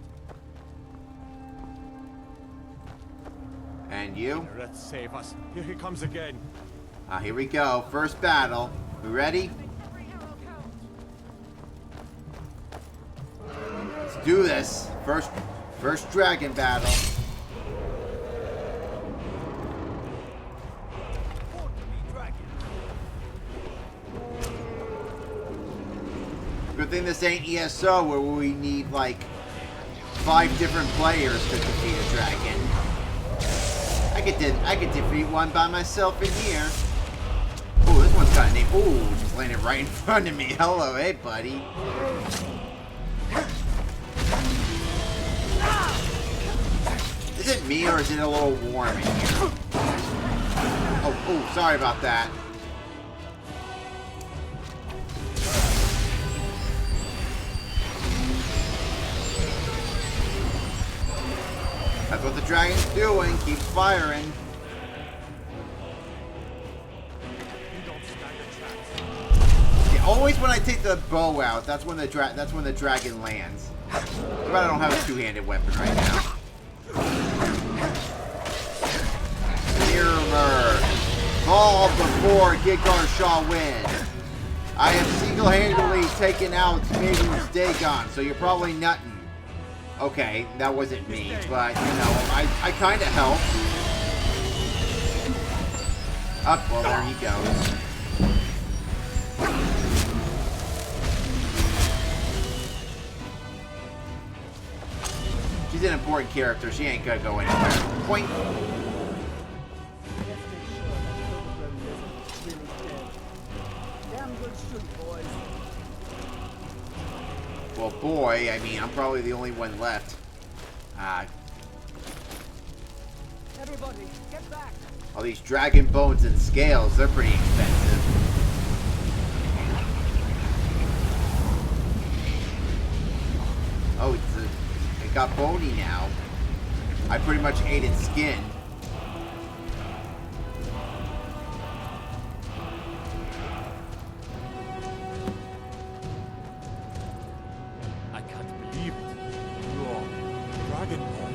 And you? Let's save us. Here he comes again. Here we go. First battle. We ready? Let's do this. First dragon battle. Good thing this ain't ESO where we need like 5 different players to defeat a dragon. I could defeat one by myself in here. Oh, this one's got a name. Oh, just landed right in front of me. Hello, hey buddy. Is it me or is it a little warm in here? Oh, sorry about that. That's what the dragon's doing. Keeps firing. Yeah, always when I take the bow out, that's when the dragon lands. Too bad I don't have a two-handed weapon right now. Mirror. Fall before Gigar shall win. I have single-handedly taken out Maiden's Dagon, so you're probably nutting. Okay, that wasn't me, but, you know, I kind of helped. Up, well, there he goes. She's an important character. She ain't gonna go anywhere. Point. Damn good shooting, boys. Well, boy, I mean, I'm probably the only one left. Everybody, get back. All these dragon bones and scales, they're pretty expensive. Oh, it got bony now. I pretty much ate its skin. I can't believe it. You're Dragonborn.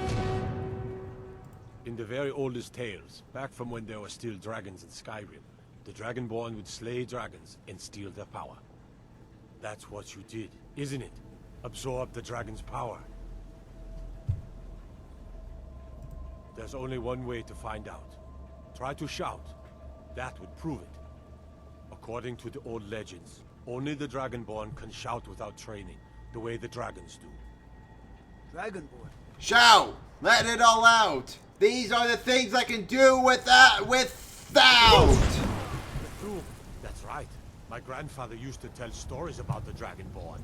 In the very oldest tales, back from when there were still dragons in Skyrim, the Dragonborn would slay dragons and steal their power. That's what you did, isn't it? Absorb the dragon's power. There's only one way to find out. Try to shout. That would prove it. According to the old legends, only the Dragonborn can shout without training, the way the dragons do. Dragonborn? Shout! Let it all out! These are the things I can do without! That's right. My grandfather used to tell stories about the Dragonborn.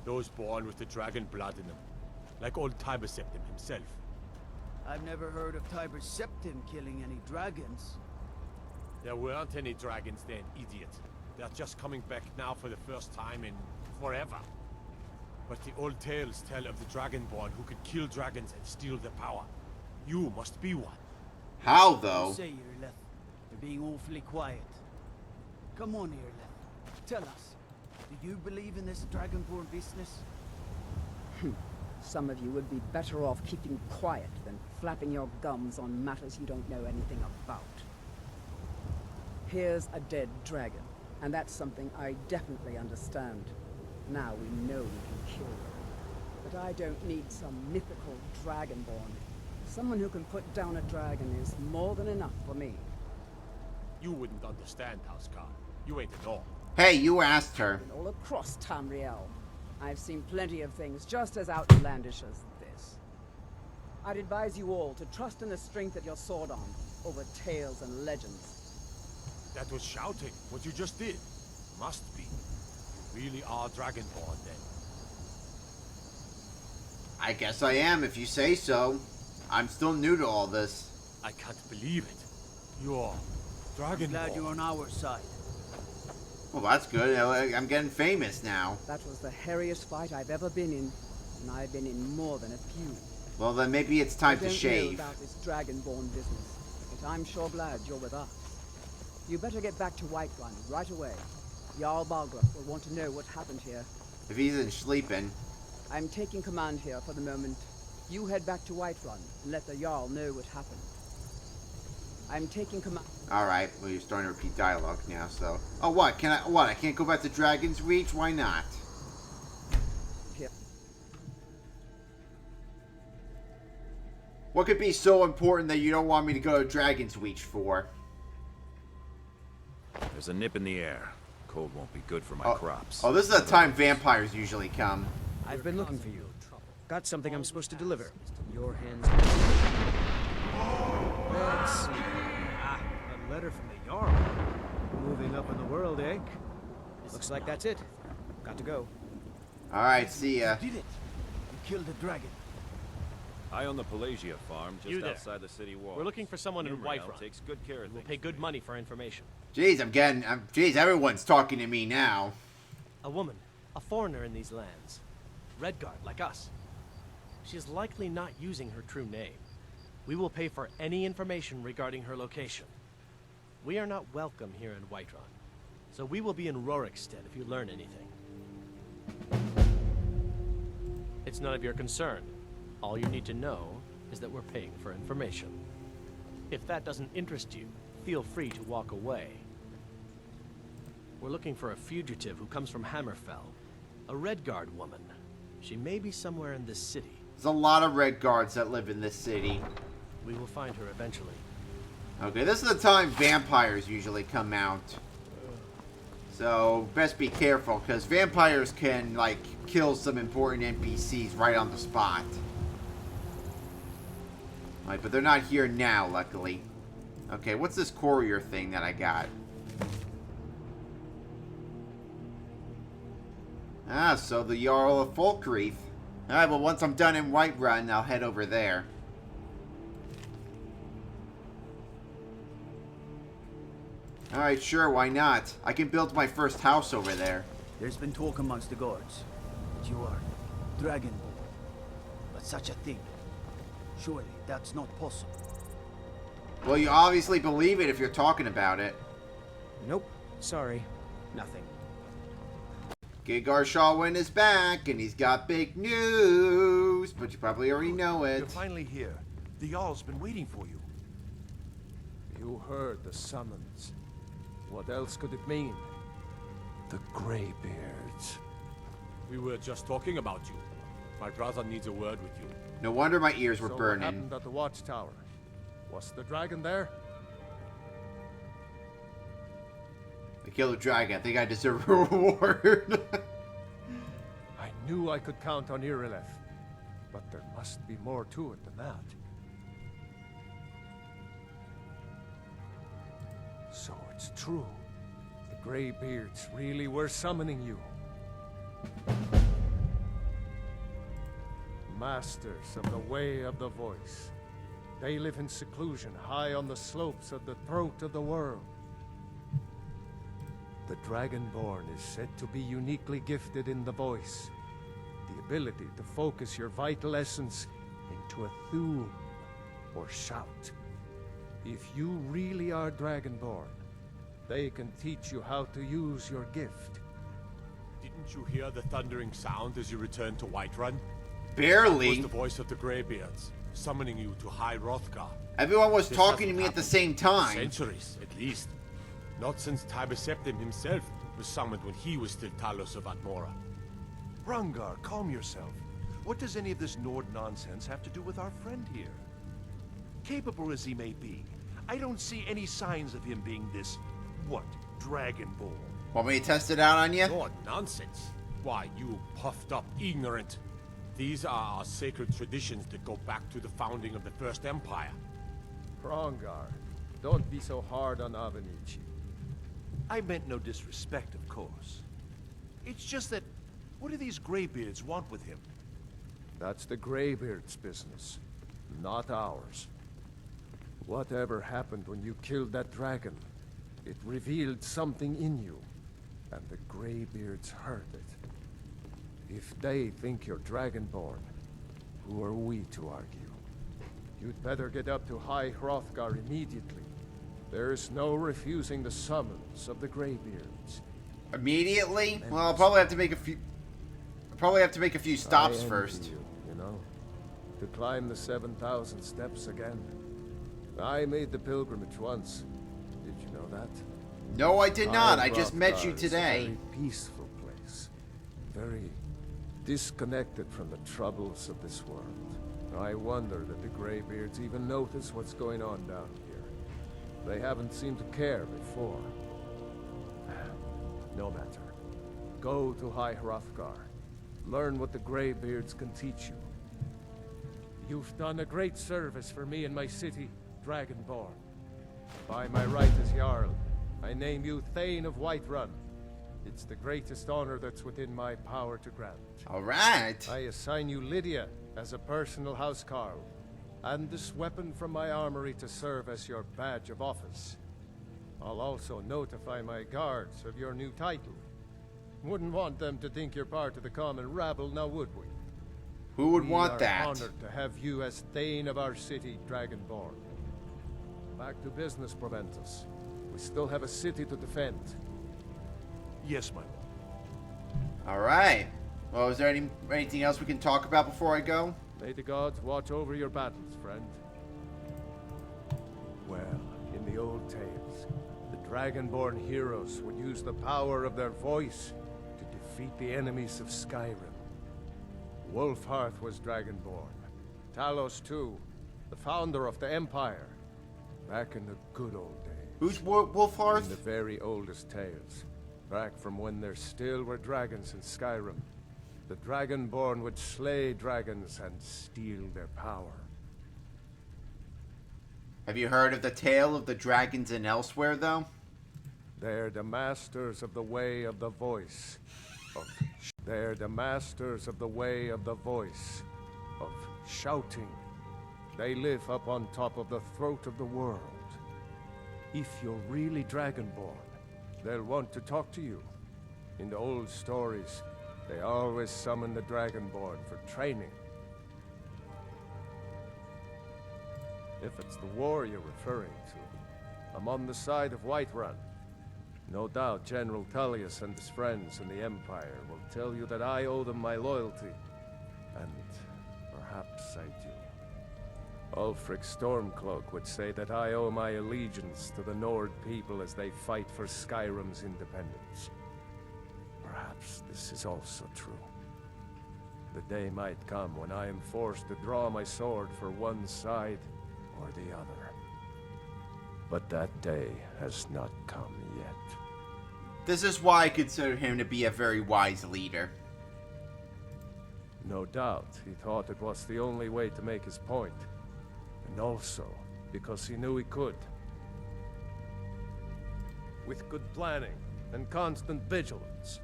Those born with the dragon blood in them. Like old Tiber Septim himself. I've never heard of Tiber Septim killing any dragons. There weren't any dragons then, idiot. They're just coming back now for the first time in forever. But the old tales tell of the Dragonborn who could kill dragons and steal their power. You must be one. How, though? You say, Irleth. You're being awfully quiet. Come on, Irleth. Tell us. Do you believe in this Dragonborn business? Some of you would be better off keeping quiet than flapping your gums on matters you don't know anything about. Here's a dead dragon, and that's something I definitely understand. Now we know we can kill them. But I don't need some mythical Dragonborn. Someone who can put down a dragon is more than enough for me. You wouldn't understand, Houseguard. You ain't at all. Hey, you asked her. All across Tamriel, I've seen plenty of things just as outlandish as this. I'd advise you all to trust in the strength of your sword arm over tales and legends. That was shouting, what you just did. Must be. You really are Dragonborn, then. I guess I am, if you say so. I'm still new to all this. I can't believe it. You're Dragonborn. I'm glad you're on our side. Well, that's good. I'm getting famous now. That was the hairiest fight I've ever been in, and I've been in more than a few. Well, then maybe it's time to shave. I don't know about this Dragonborn business, but I'm sure glad you're with us. You better get back to Whiterun right away. Jarl Balgruuf will want to know what happened here. If he isn't sleeping. I'm taking command here for the moment. You head back to Whiterun and let the Jarl know what happened. I'm taking command. Alright, well, you're starting to repeat dialogue now, so. Oh, what? I can't go back to Dragon's Reach? Why not? Here. What could be so important that you don't want me to go to Dragon's Reach for? There's a nip in the air. Cold won't be good for my crops. Oh, this is the time vampires usually come. I've been looking for you. Got something I'm supposed to deliver. Your hands. Let's see. Ah, a letter from the Jarl. Moving up in the world, eh? Looks like that's it. Got to go. Alright, see ya. You did it. You killed the dragon. I own the Pelagia farm just outside the city walls. We're looking for someone in Whiterun Whiterun. takes good care of We'll pay good money for information. Jeez, jeez, everyone's talking to me now. A woman, a foreigner in these lands. Redguard, like us. She is likely not using her true name. We will pay for any information regarding her location. We are not welcome here in Whiterun, so we will be in Rorikstead if you learn anything. It's none of your concern. All you need to know is that we're paying for information. If that doesn't interest you, feel free to walk away. We're looking for a fugitive who comes from Hammerfell. A Redguard woman. She may be somewhere in this city. There's a lot of red guards that live in this city. We will find her eventually. Okay, this is the time vampires usually come out. So, best be careful, because vampires can, like, kill some important NPCs right on the spot. Alright, but they're not here now, luckily. Okay, what's this courier thing that I got? Ah, so the Jarl of Folkreath. Alright, well, once I'm done in Whiterun, I'll head over there. Alright, sure, why not? I can build my first house over there. There's been talk amongst the guards that you are Dragonborn. But such a thing, surely that's not possible. Well, you obviously believe it if you're talking about it. Nope. Sorry. Nothing. Gigar Shawwin is back, and he's got big news, but you probably already know it. You're finally here. The Jarl's been waiting for you. You heard the summons. What else could it mean? The Greybeards. We were just talking about you. My brother needs a word with you. No wonder my ears were So burning. what happened at the watchtower? Was the dragon there? I killed a dragon. I think I deserve a reward. I knew I could count on Irileth, but there must be more to it than that. So it's true. The Greybeards really were summoning you. Masters of the Way of the Voice. They live in seclusion, high on the slopes of the throat of the world. The Dragonborn is said to be uniquely gifted in the voice. The ability to focus your vital essence into a thum, or shout. If you really are Dragonborn, they can teach you how to use your gift. Didn't you hear the thundering sound as you returned to Whiterun? Barely. That was the voice of the Greybeards, summoning you to High Hrothgar. Everyone was This talking to hasn't me at the happened same time. Centuries, at least. Not since Tiber Septim himself was summoned when he was still Talos of Atmora. Rungar, calm yourself. What does any of this Nord nonsense have to do with our friend here? Capable as he may be, I don't see any signs of him being this, what, Dragonborn. Want me to test it out on you? What nonsense. Why, you puffed up ignorant. These are our sacred traditions that go back to the founding of the First Empire. Hrongar, don't be so hard on Avenici. I meant no disrespect, of course. It's just that, what do these Greybeards want with him? That's the Greybeard's business, not ours. Whatever happened when you killed that dragon, it revealed something in you, and the Greybeards heard it. If they think you're Dragonborn, who are we to argue? You'd better get up to High Hrothgar immediately. There's no refusing the summons of the Greybeards. Immediately? Well, I'll probably have to make a few. I'll probably have to make a few stops I envy first. you know, to climb the 7,000 steps again. I made the pilgrimage once. Did you know that? No, I did not. I High just met you Hrothgar is a today. very peaceful place. Very disconnected from the troubles of this world. I wonder that the Greybeards even notice what's going on down here. They haven't seemed to care before. No matter. Go to High Hrothgar. Learn what the Greybeards can teach you. You've done a great service for me and my city, Dragonborn. By my right as Jarl, I name you Thane of Whiterun. It's the greatest honor that's within my power to grant. All right. I assign you Lydia as a personal housecarl, and this weapon from my armory to serve as your badge of office. I'll also notify my guards of your new title. Wouldn't want them to think you're part of the common rabble, now would we? Who would want We that? are honored to have you as Thane of our city, Dragonborn. Back to business, Proventus. We still have a city to defend. Yes, my lord. All right. Well, is there anything else we can talk about before I go? May the gods watch over your battles, friend. Well, in the old tales, the Dragonborn heroes would use the power of their voice to defeat the enemies of Skyrim. Wolfhearth was Dragonborn. Talos too, the founder of the Empire. Back in the good old days. Who's Wolfhearth? In the very oldest tales. Back from when there still were dragons in Skyrim. The Dragonborn would slay dragons and steal their power. Have you heard of the tale of the dragons in Elsewhere, though? They're the masters of the way of the voice. They're the masters of the way of the voice. Of shouting. They live up on top of the throat of the world. If you're really Dragonborn, they'll want to talk to you. In the old stories, they always summon the Dragonborn for training. If it's the war you're referring to, I'm on the side of Whiterun. No doubt General Tullius and his friends in the Empire will tell you that I owe them my loyalty. And perhaps I do. Ulfric Stormcloak would say that I owe my allegiance to the Nord people as they fight for Skyrim's independence. Perhaps this is also true. The day might come when I am forced to draw my sword for one side or the other. But that day has not come yet. This is why I consider him to be a very wise leader. No doubt, he thought it was the only way to make his point. And also, because he knew he could. With good planning and constant vigilance.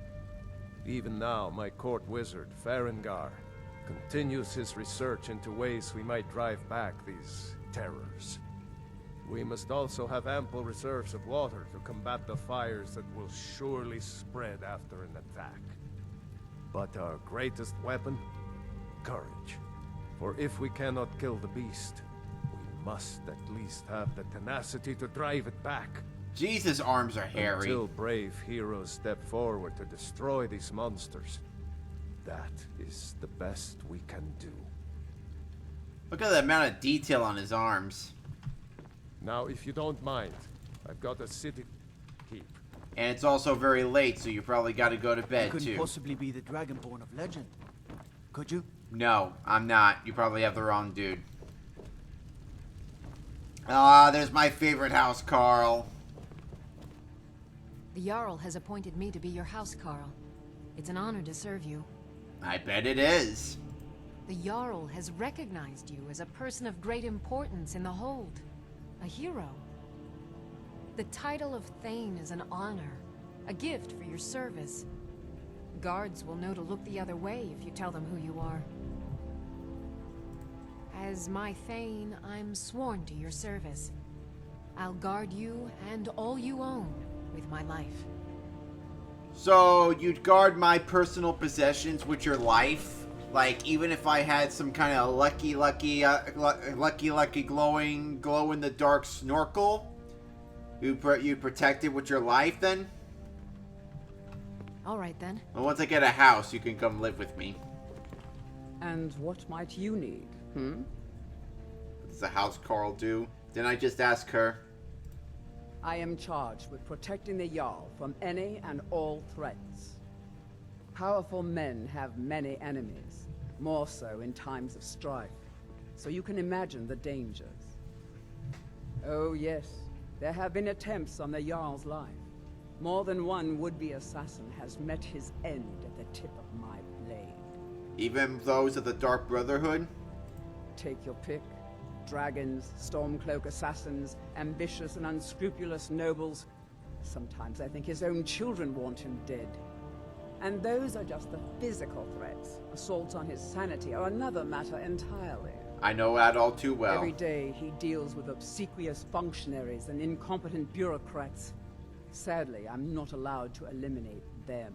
Even now, my court wizard, Farengar, continues his research into ways we might drive back these terrors. We must also have ample reserves of water to combat the fires that will surely spread after an attack. But our greatest weapon? Courage. For if we cannot kill the beast, we must at least have the tenacity to drive it back. Jesus' arms are hairy. Until brave heroes step forward to destroy these monsters. That is the best we can do. Look at the amount of detail on his arms. Now, if you don't mind, I've got a city to keep. And it's also very late, so you probably got to go to bed, You couldn't too. possibly be the Dragonborn of legend, could you? No, I'm not. You probably have the wrong dude. Ah, there's my favorite house, Carl. The Jarl has appointed me to be your house, Carl. It's an honor to serve you. I bet it is. The Jarl has recognized you as a person of great importance in the Hold. A hero. The title of Thane is an honor. A gift for your service. Guards will know to look the other way if you tell them who you are. As my Thane, I'm sworn to your service. I'll guard you and all you own with my life. So, you'd guard my personal possessions with your life? Like, even if I had some kind of lucky glowing, glow-in-the-dark snorkel? You protect it with your life, then? All right, then. Well, once I get a house, you can come live with me. And what might you need, What does the house Carl do? Didn't I just ask her? I am charged with protecting the Jarl from any and all threats. Powerful men have many enemies, more so in times of strife, so you can imagine the dangers. Oh yes, there have been attempts on the Jarl's life. More than one would-be assassin has met his end at the tip of my blade. Even those of the Dark Brotherhood? Take your pick. Dragons, Stormcloak assassins, ambitious and unscrupulous nobles. Sometimes I think his own children want him dead. And those are just the physical threats. Assaults on his sanity are another matter entirely. I know that all too well. Every day he deals with obsequious functionaries and incompetent bureaucrats. Sadly, I'm not allowed to eliminate them.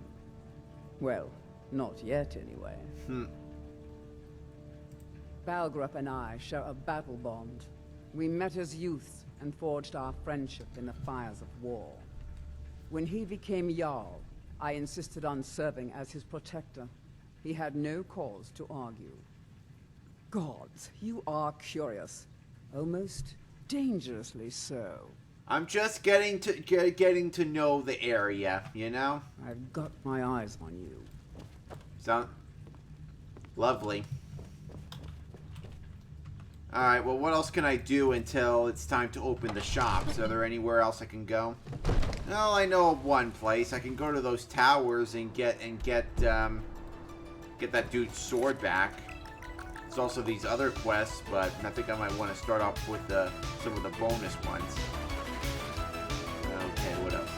Well, not yet anyway. Balgrup and I share a battle bond. We met as youths and forged our friendship in the fires of war. When he became Jarl, I insisted on serving as his protector. He had no cause to argue. Gods, you are curious. Almost dangerously so. I'm just getting to know the area, you know? I've got my eyes on you. Sound lovely. Alright, well, what else can I do until it's time to open the shops? Are there anywhere else I can go? Well, I know of one place. I can go to those towers and get that dude's sword back. There's also these other quests, but I think I might want to start off with some of the bonus ones. Okay, what else?